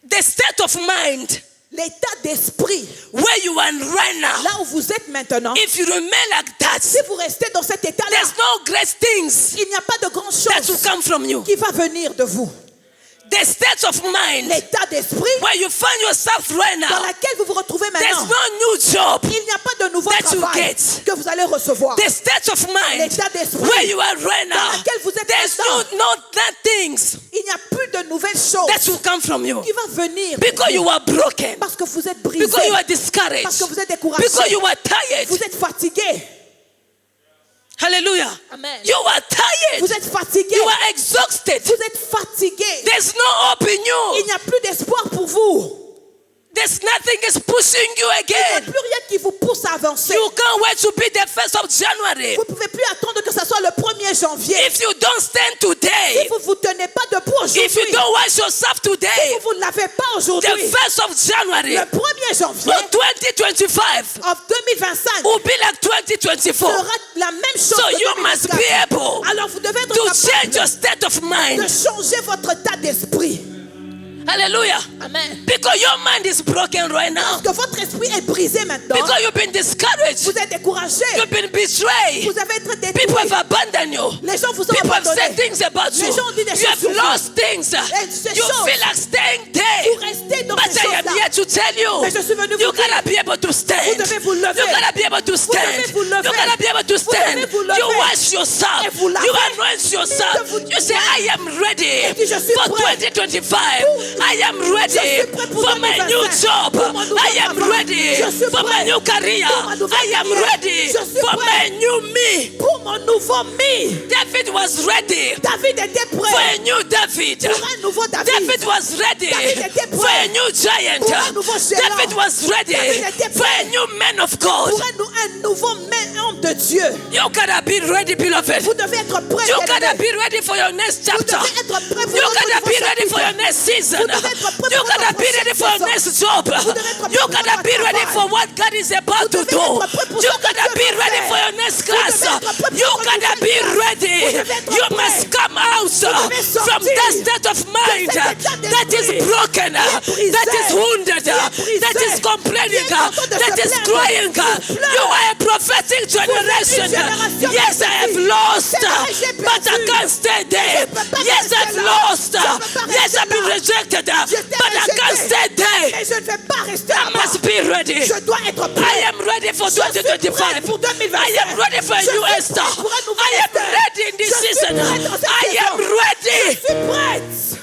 the state of mind l'état d'esprit, where you are right now, là où vous êtes maintenant, if you remain like that, si vous restez dans cet état-là, there's no great things il n'y a pas de grandes that will choses come from you. qui va venir de vous. The state of mind L'état d'esprit where you find yourself right dans now, laquelle vous vous retrouvez there's maintenant, no new job. il n'y a pas de nouveau that you travail get. que vous allez recevoir. The state of mind L'état d'esprit where you are right dans now, laquelle vous êtes there's maintenant, no things il n'y a plus de nouvelles choses that will come from you qui va venir because you are broken, parce que vous êtes brisé, because you are parce discouraged, que vous êtes découragé, because you are tired. vous êtes fatigué. Hallelujah. Amen. You are tired. Vous êtes fatigué. You are exhausted. Vous êtes fatigué. There's no hope in you. Il n'y a plus d'espoir pour vous. There's nothing is pushing you Il n'y a again. plus rien qui vous pousse à avancer. You can't wait to be the 1st of January. Vous ne pouvez plus attendre que ce soit le 1er janvier. If you don't stand today, Si vous ne vous tenez pas debout if you aujourd'hui, don't wash yourself si today, vous ne l'avez pas the aujourd'hui, 1st of January le 1er janvier of 2025 of 2025 will be like 2024. sera la même chose So que you must 2024. be able Alors vous devez être to change your capable state of de mind. changer votre état d'esprit. Hallelujah. Amen. Because your mind is broken right now. Parce que votre esprit est brisé maintenant. Because you've been discouraged. Vous êtes découragé. You've been betrayed. Vous avez été People détruit. have abandoned you. Les gens vous ont People have said abandonné. things about you. Les gens ont dit des You choses have sur vous. lost things. ces You choses. feel like staying Vous there. restez dans But ces I am choses-là. here to tell you, Mais je suis venu you vous dire, gotta be able to stand. vous devez vous lever. You gotta be able to stand. devez vous lever. You gotta be able to Vous stand. devez vous lever. You wash yourself. Et vous lavez. You anoint yourself. Et vous- You say, I am ready Et puis je suis for prêt. 2025. I am Je ready suis prêt pour for my 2025. new job. Pour mon nouveau I am travail. ready Je suis for my prêt. new career. Pour ma nouvelle I am carrière. ready Je suis for prêt. my new me. Pour mon nouveau me. David was ready David était for prêt a new David. pour un nouveau David. David was ready David était for a prêt new giant. pour un nouveau géant. David was ready David était for a prêt new man of God. pour un nouveau homme de Dieu. You gotta be ready, beloved. Vous devez être prêt. You bien-aimé. gotta be ready for your next Vous chapter. devez être prêt pour You votre gotta nouveau be ready for chapitre. your next season. Vous devez être prêt You pour gotta votre be ready for your prochaine next job. Vous devez être prêt You pour gotta votre be ready travail. for what God is about to Vous do. devez être prêt pour You ce que gotta Dieu be va ready faire. for your next Vous class. devez être prêt pour You votre gotta nouvelle be classe. ready. Vous devez être You prêt. must come out devez from sortir that state of mind de cet état that is d'esprit broken, brisé, that is wounded, qui est brisé, that is complaining, qui est en train de that se is plaindre, crying. qui pleure. You are a prophetic generation. génération Yes, I have prophétique. lost, C'est vrai, j'ai but I perdu. can't stay there. Je peux pas Yes, rester I've là. lost, Je peux pas yes, rester I've been là. rejected, J'étais but I can't rejeté. stay there. Mais je ne vais pas rester I là-bas. must be ready. Je dois être prêt. I am ready for Je suis prêt 2025. pour 2025. I am ready for a Je new suis Esther. prêt pour un nouveau I am Esther. ready in this Je suis season. prêt dans cette I am saison. ready. Je suis prête.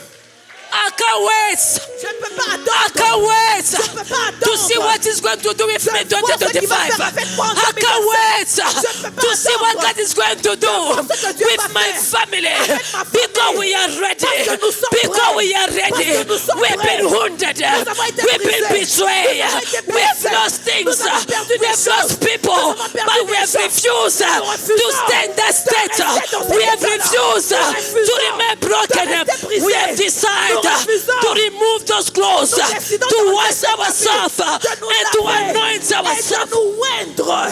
I can't can't wait. Je ne peux pas I attendre. can't wait Je peux pas to see attendre. what he's going to do with me in Je vois ce qu'il va 2025. faire avec moi en I can't 2025. wait Je peux pas to see what attendre. God is going to do vois ce que Dieu with va my faire family. avec ma famille. Because we are ready. Parce que nous sommes Because prêts. we are ready. Parce que nous sommes We've prêts. been wounded. Nous avons été We've been brisés. betrayed. Nous avons été We've blessés. lost things. Nous avons perdu des We've lost choses. people. Nous avons perdu But we des have choses. refused Nous to refusons stay in that de state. rester dans cet We have état-là. refused Nous to refusons remain broken. de rester brisés. We have decided Nous refusons to remove those clothes, Nous décidons to de wash rester ourselves de nous and to laver anoint et de ourselves. nous oindre.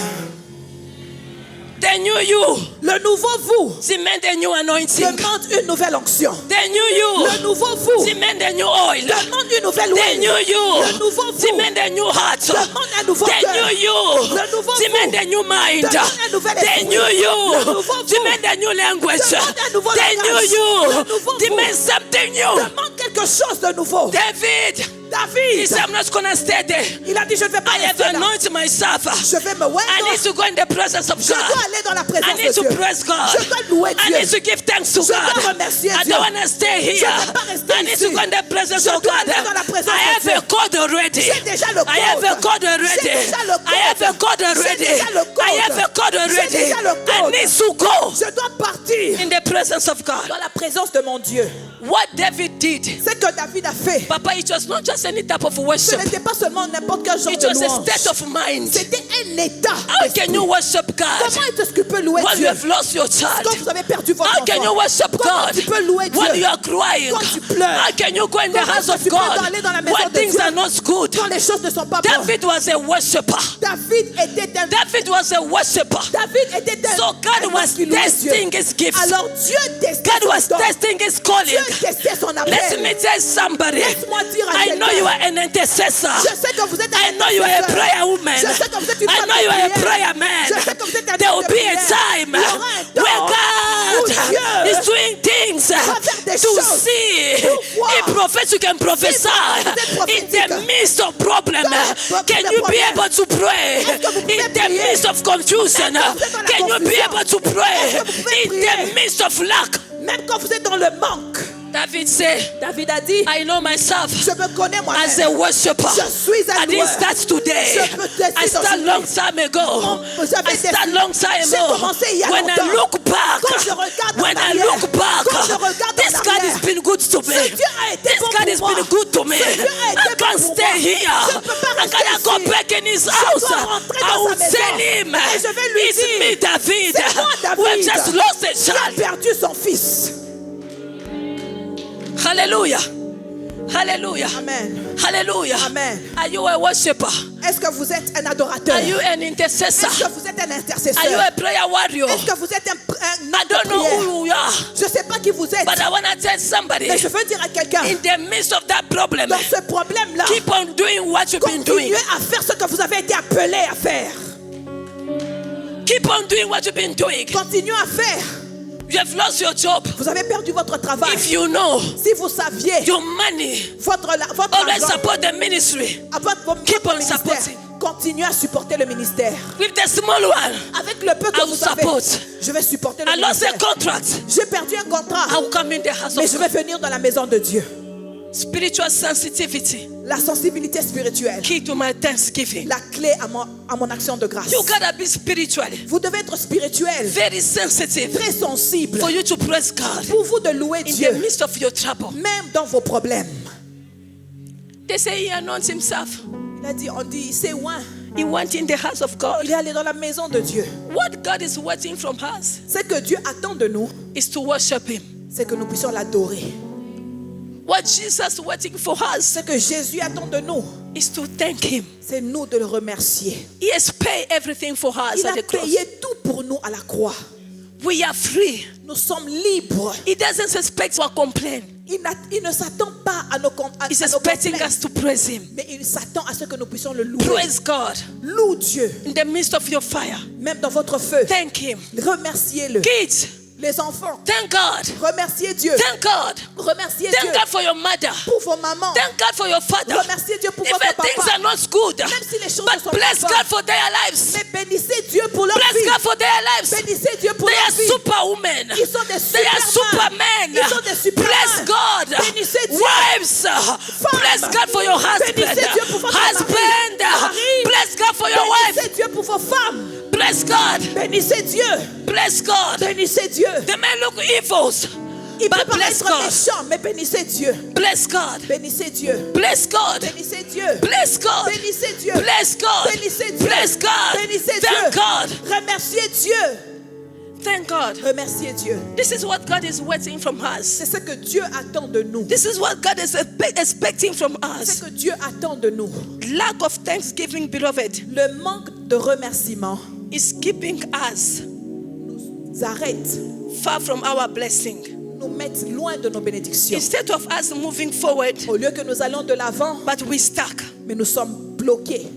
The new you Le nouveau vous demand a new anointing. demande une nouvelle onction. The new you Le nouveau vous demand a new oil. demande une nouvelle The huile. new you Le nouveau vous demand a new heart. demande un nouveau The cœur. new you Le nouveau demand a new mind. demande un nouvel The esprit. new Le you nouveau vous demand a new language. demande un nouveau The new langage. you Le nouveau vous demand something new. demande quelque chose de nouveau. David, he David, said, I'm not going to stay there. il a dit, je ne vais pas I have rester là. anointed myself. Je vais me I need oindre. to go in the presence of Je dois God. aller dans la I présence need de to Dieu. praise God. Je dois louer I Dieu. need to give thanks to Je dois God. remercier I Dieu. don't want to stay here. Je ne vais pas rester I need ici. to go in the presence Je of dois God. aller dans la présence I de have Dieu. a code already. J'ai déjà le I have a code. code already. J'ai déjà le I have a code code. already. J'ai déjà le code. I have a code J'ai already. déjà le I code. need to go Je dois partir in the presence of God. dans la présence de mon Dieu. What David did, Ce que David a fait, Papa, it was not just any type of ce worship. n'était pas seulement n'importe quel genre It de was a louange. state of mind. C'était un état. How can d'esprit. you worship God Comment est-ce que tu peux louer when you Dieu have lost your child? quand vous avez perdu votre How can you enfant? worship Comment God tu peux louer when you Dieu are crying? quand tu pleures? How can you go in the Comment house of tu peux God aller dans la maison when de things Dieu? are not good? quand les choses ne sont pas bonnes? David was a worshiper. David était un David was a worshiper. David était un So God un was homme qui louait Dieu. testing his gifts. Alors Dieu testait God son was don. testing his calling. Dieu testait son Let appel. me tell somebody. Laisse-moi dire à I know quelqu'un. you are an intercessor. Je sais que vous êtes un I know you are a intercesseur. prayer woman. Je sais que vous êtes une I femme know de you are a prière. prayer man. Je sais que vous êtes un There homme will de be a prière. time Il y aura un temps where où God Dieu is doing things va faire des to choses, see. pour voir. A prophet, you can prophesy vous êtes in the prophétique. midst of problem. Dans Can les you be problèmes. able to pray Est-ce que vous pouvez in the prier? midst of confusion? Est-ce que vous êtes dans la Can you be confusion? able to pray Est-ce que vous pouvez in prier? the midst of lack? Même quand vous êtes dans le manque, David said, David a dit, I know myself je me connais moi-même. as a worshiper. Je suis un I didn't loueur. start today. Je peux tester I started aujourd'hui. long time ago. J'avais I started long time J'ai ago. commencé il y a When I longtemps. look back, Quand je regarde en when I arrière, look back, quand je regarde en this God arrière, has been good to me. ce Dieu a été This bon God pour has moi. been good to me. Ce Dieu a été I bon can't pour stay moi. here. Je ne peux pas I rester gotta go ici. back in his Je house. dois rentrer I dans will sa maison. tell him, Et je vais lui it's dire, me, David. c'est moi, David. We have just lost a Qui a child. perdu son fils. Hallelujah. Hallelujah. Amen. Hallelujah. Amen. Are you a worshiper? Est-ce que vous êtes un adorateur? Are you an intercessor? Est-ce que vous êtes un intercesseur? Are you a prayer warrior? Est-ce que vous êtes un I don't know prière? who you are, Je ne sais pas qui vous êtes, but I want to tell somebody mais je veux dire à quelqu'un, in the midst of that problem, dans ce problème-là, keep on doing what you've been doing. continuez à faire ce que vous avez été appelé à faire. Keep on doing what you've been doing. Continuez à faire. You have lost your job. Vous avez perdu votre travail. If you know Si vous saviez your money, votre always argent, support the ministry keep on ministère, supporting. continuez à supporter le ministère. with the small one. Avec le peu que I will vous avez, support. je vais supporter le I lost a ministère. contract. J'ai perdu un contrat, I will come in the house mais of je God. vais venir dans la maison de Dieu. Spiritual sensitivity, La sensibilité spirituelle, key to my thanksgiving. la clé à mon action de grâce. You gotta be spiritual, Vous devez être spirituel, very sensitive très sensible, for you to praise God pour vous de louer in the Dieu, midst of your trouble. même dans vos problèmes. They say he announced himself. Il a dit, on dit, c'est loin. He went in the house of God. Il est allé dans la maison de Dieu. What God is waiting from us Ce que Dieu attend de nous, is to worship him. c'est que nous puissions l'adorer. What Jesus is waiting for us Ce que Jésus attend de nous, is to thank him. c'est nous de le remercier. He has paid everything for us Il at a the cross. payé tout pour nous à la croix. We are free. Nous sommes libres. He doesn't expect our complaint. Il ne s'attend pas à nos, He's à nos expecting complaints, us to praise him. mais il s'attend à ce que nous puissions le louer. Praise God Loue Dieu, in the midst of your fire. même dans votre feu. Thank him. Remerciez-le. Kids, Les enfants, Thank God. remerciez Dieu. Thank God. Remerciez Thank Dieu God for your mother. pour vos mamans. Thank God for your father. Remerciez Dieu pour Even votre things are papa. not good, Même si les choses ne but sont bless pas God bonnes. for their lives. Mais bénissez Dieu pour leur Bless vie. God for their lives. Bénissez Dieu pour They leur are vie. superwomen. Ils sont des They are supermen. Ils sont des supermen. Bless God. Bénissez Dieu. Wives, bless God for your husband. Bénissez Dieu pour votre Husband, mari. bless God for your wife. Bénissez Dieu pour vos femmes. Bless God. Bénissez Dieu. Bless God. Bénissez Dieu. They may look evils, Il peut but bless paraître God. méchant, mais bénissez Dieu. Bless God. Bénissez Dieu. Bless God. Bénissez Dieu. Bless God. Bénissez Dieu. Bless God. Bénissez Dieu. Bless God. Bénissez Thank Dieu. God. Remerciez Dieu. Thank God. Remerciez Dieu. This is what God is waiting from us. C'est ce que Dieu attend de nous. This is what God is expecting from C'est us. ce que Dieu attend de nous. Lack of thanksgiving, beloved, Le manque de remerciement is keeping us nous arrête, far from our blessing. nous met loin de nos bénédictions. Instead of us moving forward, Au lieu que nous allons de l'avant, but we stuck. mais nous sommes bloqués.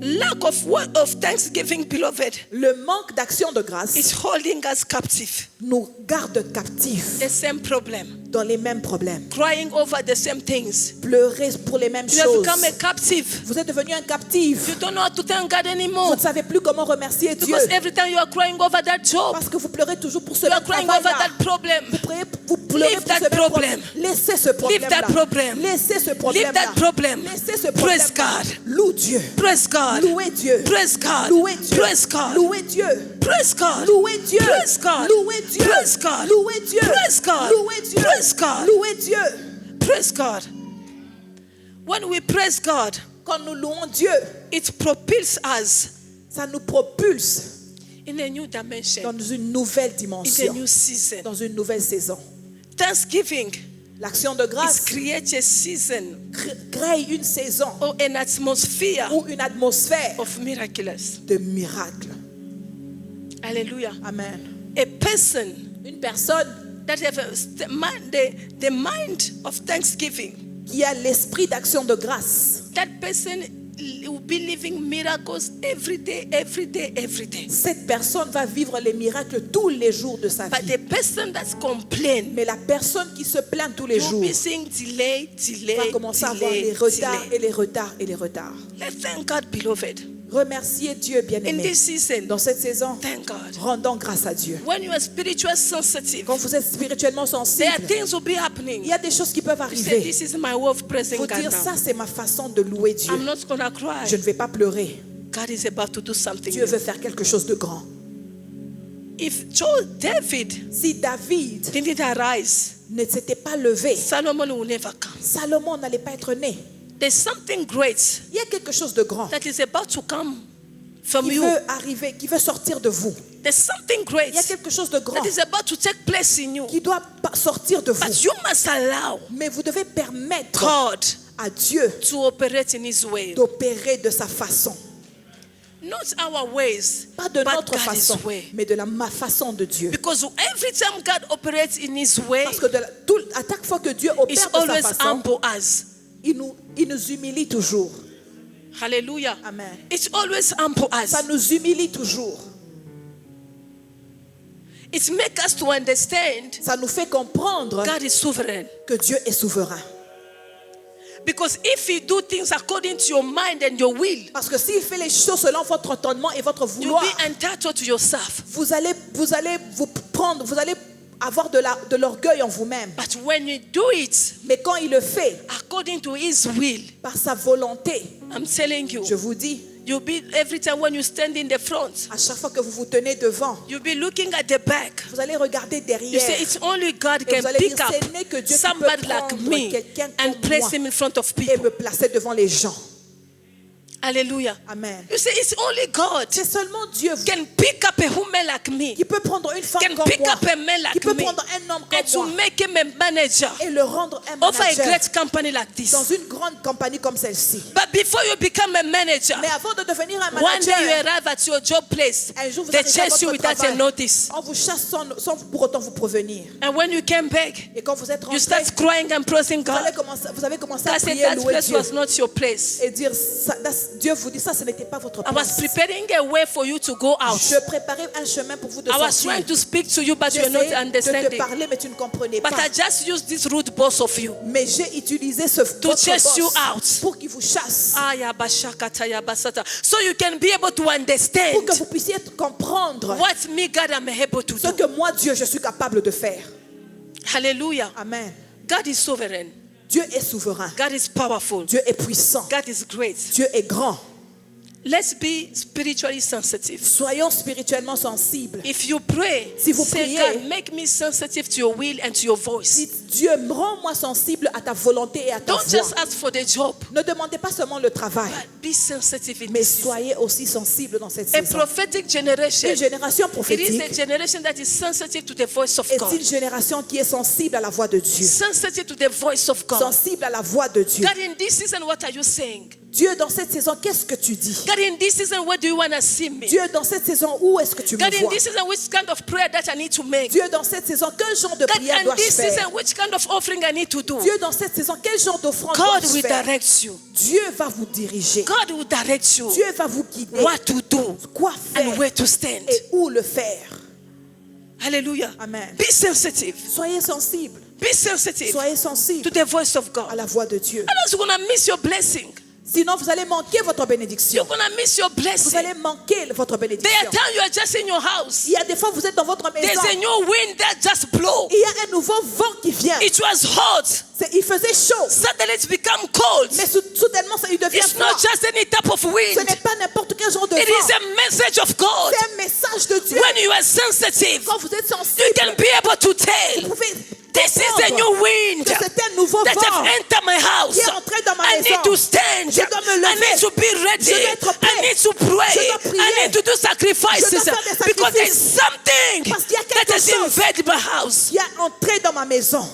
Lack of thanksgiving, beloved, Le manque d'action de grâce is holding us captive. nous garde captifs The same problem. dans les mêmes problèmes. Crying over the same things. Pleurer pour les mêmes You have choses. become a captive. Vous êtes devenu un captif. You don't know how to thank God Vous anymore. ne savez plus comment remercier Dieu. Because every time you are crying over that job, Parce que vous pleurez toujours pour ce you are même crying over travail-là. that problem. Vous pleurez Leave pour that ce même problem. problème. Laissez ce problème-là. that problem. Laissez ce Leave problème-là. that problem. Laissez ce Praise problème-là. God. Loue Dieu. Praise God. Louez Dieu. Praise God. Louez Dieu. Praise God. Louez Dieu. Praise God. Louez Dieu. Praise God. Louez Dieu. Praise God. Louez Dieu. Praise God. Louez Dieu. Praise God. Louez Dieu. Praise God. When we praise God, Quand nous louons Dieu, it propels us ça nous propulse in a new dimension, dans une nouvelle in a dimension, new season. dans une nouvelle saison. Thanksgiving L'action de is grâce create a season crée une saison or an atmosphere ou une atmosphère of miraculous. de miracles. Hallelujah. Amen. A person Une personne that have the mind of thanksgiving, qui a l'esprit d'action de grâce, that person will be living miracles every day, every day, every day. cette personne va vivre les miracles tous les jours de sa But vie. the person that's complain, Mais la personne qui se plaint tous les you'll jours be seeing delay, delay, va commencer à avoir les delay, retards delay. et les retards et les retards. Let's thank God, beloved. Remerciez Dieu, In bien-aimé. this season, Dans cette saison, thank God. rendons grâce à Dieu. When you are spiritually sensitive, Quand vous êtes spirituellement there are sensible, things will be il happening. y a des choses qui peuvent You say, arriver. this is my way of praising Faut God dire, ça now. c'est ma façon de louer Dieu. I'm not gonna cry. Je ne vais pas pleurer. God is about to do something Dieu new. veut faire quelque chose de grand. If David Si David didn't arise, ne s'était pas levé, Solomon will never come. Salomon n'allait pas être né. There's something great Il y a quelque chose de grand that is about to come from qui you. veut arriver, qui veut sortir de vous. There's something great Il y a quelque chose de grand that is about to take place in you. qui doit sortir de vous. But you must allow Mais vous devez permettre God à Dieu to operate in His way. d'opérer de sa façon. Not our ways, Pas de but notre God's façon, way. mais de ma façon de Dieu. Because every time God operates in His way, Parce que à chaque fois que Dieu it's opère de always sa façon, humble us. il nous humilie toujours. Hallelujah. Amen. It's always humble us. Ça nous humilie toujours. It makes us to understand Ça nous fait comprendre God is sovereign. que Dieu est souverain. Because if you do things according to your mind and your will, Parce que s'il fait les choses selon votre entendement et votre you'll vouloir, be entitled to yourself. vous allez avoir de l'orgueil en vous-même. But when you do it Mais quand il le fait according to His will, par sa volonté, I'm telling you, je vous dis, you'll be every time when you stand in the front, à chaque fois que vous vous tenez devant, you'll be looking at the back. vous allez regarder You derrière. say it's only God Et can vous allez pick dire, up ce n'est que Dieu qui somebody peut like prendre me quelqu'un and comme place moi him in front of et people. me placer devant les gens. Hallelujah. Amen. You say it's only God C'est seulement Dieu can pick up a woman like me, qui peut prendre une femme can comme pick moi, up a man qui like peut me, prendre un homme and to comme moi make him a manager et le rendre un of a manager great company like this. dans une grande compagnie comme celle-ci. But before you become a manager, Mais avant de devenir un one day you manager, arrive at your job place, un jour vous they arrivez à chase you votre without a travail, notice. on vous chasse sans pour autant vous prévenir. And when you came back, Et quand vous êtes you rentré, start crying and praising vous God. avez commencé à God said prier, that louer place Dieu was not your place. et dire Dieu vous dit ça, ce n'était pas votre I was place. preparing a way for you to go out. Je préparais un chemin pour vous de I was sortir. trying to speak to you, but you are not J'essayais de te understanding. parler, mais tu ne comprenais But pas. I just used this rude boss of you. Mais j'ai utilisé ce To votre chase you boss out. pour qu'il vous chasse. So you can be able to Pour understand que vous puissiez comprendre what me, God, am able to ce do. que moi, Dieu, je suis capable de faire. Hallelujah. Amen. God is sovereign. Dieu est souverain. God is powerful. Dieu est puissant. God is great. Dieu est grand. Let's be spiritually sensitive. Soyons spirituellement sensibles. If you pray, Si vous say, priez, God, make me sensitive to your will and to your voice. Dites, Dieu, rends-moi sensible à ta volonté et à ta Don't voix. just ask for the job, Ne demandez pas seulement le travail, but be sensitive in mais this season. soyez aussi sensibles dans cette A saison. prophetic generation. Une génération It is a prophétique generation that is sensitive to the voice of est God. une génération qui est sensible à la voix de Dieu. Sensitive to the voice of God. Sensible à la voix de Dieu. God, in this season, what are you saying? Dieu, dans cette saison, qu'est-ce que tu dis? God, in this season, where do you want to see me? Dieu, dans cette saison, où est-ce que tu me God, in vois? this season, which kind of prayer that I need to make? Dieu, dans cette saison, quel genre de God, prière in dois-je this faire? season, which kind of offering I need to do? Dieu, dans cette saison, quel genre d'offrande God dois-je will faire? direct you. Dieu va vous diriger. God will direct you. Dieu va vous guider. What to do Quoi and faire where to stand. et où le faire. Hallelujah. Amen. Be sensitive. Soyez sensibles. Be sensitive Soyez to sensibles the voice of à God. la voix de Dieu. Otherwise, you're going to miss your blessing. Sinon, vous allez manquer votre bénédiction. You're going to miss your Vous blessing. allez manquer votre There bénédiction. are times you are just in your house. Il y a des fois, vous êtes dans votre There's maison. a new wind that just blow. Il y a un nouveau vent qui vient. It was hot. Il faisait chaud. Suddenly it's become cold. Mais soudainement, il devient It's froid. not just any type of Ce wind. n'est pas n'importe quel genre de It is vent. a message of God. C'est un message de Dieu. When you are sensitive, Quand vous êtes you sensible, can be able to vous tell pouvez this is a new wind que c'est un nouveau that have vent entered my house. qui est entré dans ma I maison. need to stand. Je dois me I lever. need to be ready. Je dois être prêt. I need to pray. Je dois prier. I need to do sacrifices Je dois faire des because there is sacrifices. something Parce qu'il y a that quelque has chose invaded my house. qui est entré dans ma maison.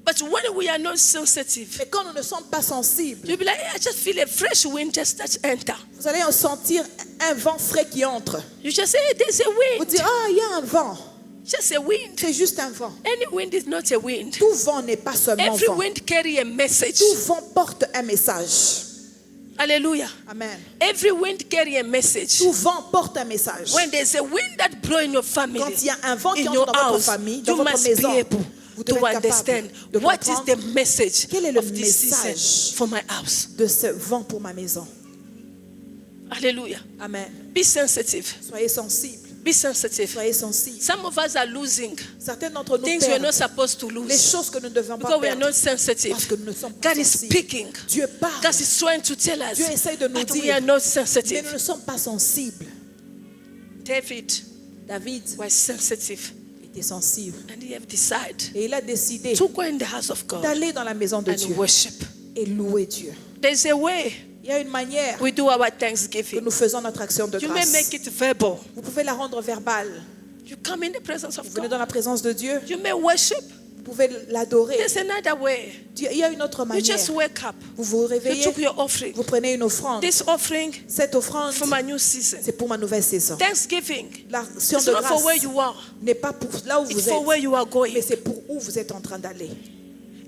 But when we are not sensitive, Mais quand nous ne sommes pas sensibles, you'll be like, I just feel a fresh wind just enter. vous allez sentir un vent frais qui entre. You just say, hey, there's a Vous wind. dites, ah, il y a un vent. Just a wind. C'est juste un vent. Any wind is not a wind. Tout vent n'est pas seulement Every vent. wind carry a message. Tout vent porte un message. Hallelujah. Amen. Every wind carry a message. Tout vent porte un message. When there's a wind that blow in your family, Quand il y a un vent qui in entre your dans votre house, famille, dans you votre must maison, be able vous to devez être understand capable de what is comprendre the message quel est le of this season message for my house. de ce vent pour ma maison. Hallelujah. Amen. Be sensitive. Soyez sensibles. Be sensitive. Soyez sensibles. Some of us are losing Certains d'entre nous things we're not perdent supposed to les lose choses que nous ne devons pas because we are perdre not sensitive. parce que nous ne sommes pas God is sensibles. speaking. Dieu parle, God is trying to tell us, Dieu essaie de nous but we dire, are not mais sensitive. nous ne sommes pas sensibles. David David was sensitive était sensible and he have decided et il a décidé to go in the house of God d'aller dans la maison de and Dieu worship. et louer Dieu. There's a way Il y a une manière we do our que Thanksgiving. nous faisons notre action de You may grâce. make it verbal. Vous pouvez la rendre verbale. You come in the presence of Vous venez God. dans la présence de Dieu. You may worship. Vous pouvez l'adorer. There's another way. Il y a une autre You manière. just wake up. Vous vous You réveillez, took your offering. vous prenez une offrande. This offering Cette offrande, for my new season. c'est pour ma nouvelle saison. Thanksgiving. L'action It's de not for grâce where you are. n'est pas pour là où It's vous for where êtes, you are going. mais c'est pour où vous êtes en train d'aller.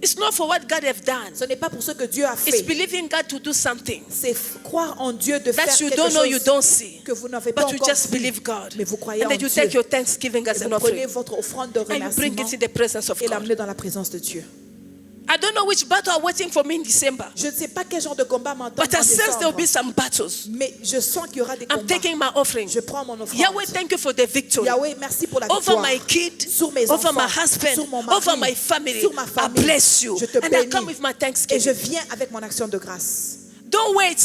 It's not for what God have done. Ce n'est pas pour ce que Dieu a It's fait. believing God to do something C'est croire en Dieu de faire that you quelque don't know, you chose don't see. que vous n'avez pas But you encore just vu. believe God. Mais vous croyez And en then you Dieu. take your Thanksgiving as Et an vous prenez offering. votre offrande de And you bring remerciement it in the presence of et God. l'amenez dans la présence de Dieu. I don't know which battle are waiting for me in December. Je ne sais pas quel genre de combat m'entend But I en sense there will décembre, be some battles. mais je sens qu'il y aura des I'm combats. taking my offering. Je prends mon offrande. Yahweh, thank you for the victory. Yahweh, merci pour la Over victoire. my kid, Sur mes over enfants, my husband, sur mon mari, over my family. sur ma I famille. bless you. Je te And I bénis. come with my Et je Thanksgiving. viens avec mon action de grâce. Don't wait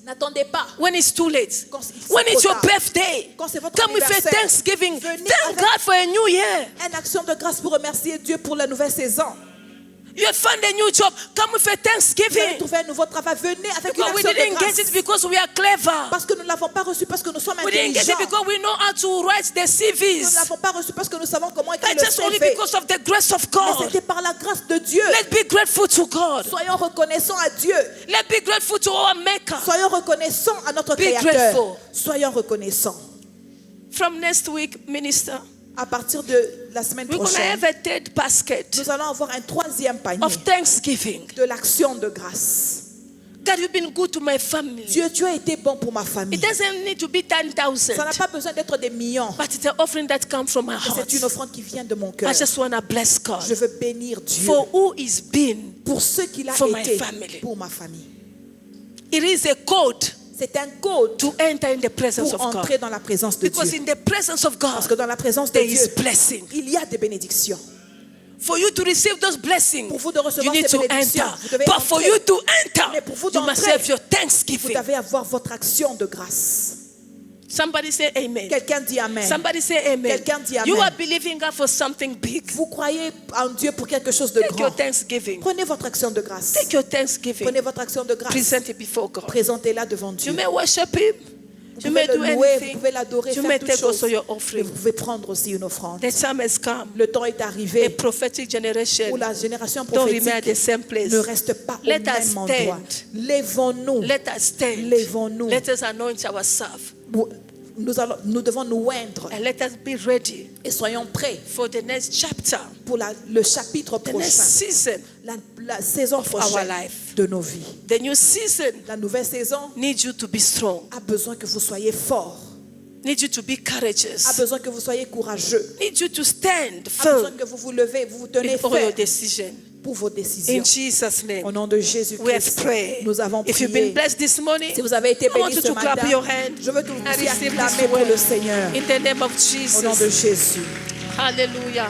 N'attendez pas. when it's too late. Quand c'est When it's trop your tard. birthday, Quand c'est votre come with a anniversaire. Thanksgiving. Venez Thank avec- God for a new year. Une action de grâce pour remercier Dieu pour la nouvelle saison. You have found a new job. Come with a Vous avez Thanksgiving. trouvé un nouveau travail. Venez avec une Because we action de didn't get it grâce. because we are clever. Parce que nous ne l'avons pas reçu, parce que nous sommes We didn't get it intelligents. because we know how to write the Nous ne CVs. l'avons pas reçu parce que nous savons comment écrire That's le just only CV. because of the grace of Mais God. c'était par la grâce de Dieu. Let's be grateful to God. Soyons reconnaissants à Dieu. Let's be grateful to our Maker. Soyons reconnaissants à notre Be Créateur. grateful. Soyons reconnaissants. From next week, minister, À partir de la semaine we're going to prochaine, have a third basket nous allons avoir un troisième panier of Thanksgiving. de l'action de grâce. God, you've been good to my family. Dieu, tu as été bon pour ma famille. It doesn't need to be 10,000. Ça n'a pas besoin d'être des millions. But it's an offering that comes from my heart. C'est une offrande qui vient de mon cœur. I just want to bless God Je veux bénir Dieu for who He's been. pour ce qu'il a for my été family. pour ma famille. It is a code C'est un code to enter in the presence pour of entrer God. dans la présence de Because Dieu. in the presence of Parce God, que dans la présence de there Dieu, is blessing. il y a des bénédictions. For you to receive those blessings, Pour vous de recevoir you need ces to bénédictions, enter. vous devez But for entrer. you to enter, Mais pour vous you must d'entrer, have your Vous thanksgiving. devez avoir votre action de grâce. Somebody say amen. Quelqu'un dit Amen. Somebody say amen. Quelqu'un dit You amen. are believing God for something big. Vous croyez en Dieu pour quelque chose de Take your grand. thanksgiving. Prenez votre action de grâce. Take your thanksgiving. Prenez votre action de grâce. Present it before God. Présentez-la devant Dieu. You may worship Him. Vous You pouvez may do le louer, vous anything. pouvez l'adorer, You faire may toutes take choses. also your Mais offering. vous pouvez prendre aussi une offrande. The time has come. Le temps est A arrivé prophetic generation où la génération don't remain at prophétique the same place. ne reste pas au Let us même endroit. stand. Lèvons-nous. Let us stand. Lèvons-nous. Let us anoint ourselves. Nous devons nous oindre And let us be ready et soyons prêts for the next chapter, pour le chapitre the next prochain, season. la saison our prochaine life. de nos vies. The new season La nouvelle saison needs you to be strong, a besoin que vous soyez forts, needs you to be a courageous, besoin que vous soyez courageux, needs you to stand a besoin firm que vous vous levez, vous vous tenez in all your ferme decision. pour vos décisions. In Jesus' Au name, nom de we have Jésus-Christ, prayed. nous avons If you've been prié. blessed this morning, Si vous avez été I want bénis you ce to clap matin, your hand je veux que vous and puissiez receive acclamer this pour le word Seigneur. in the name of Au nom de Jesus. Jésus. Hallelujah.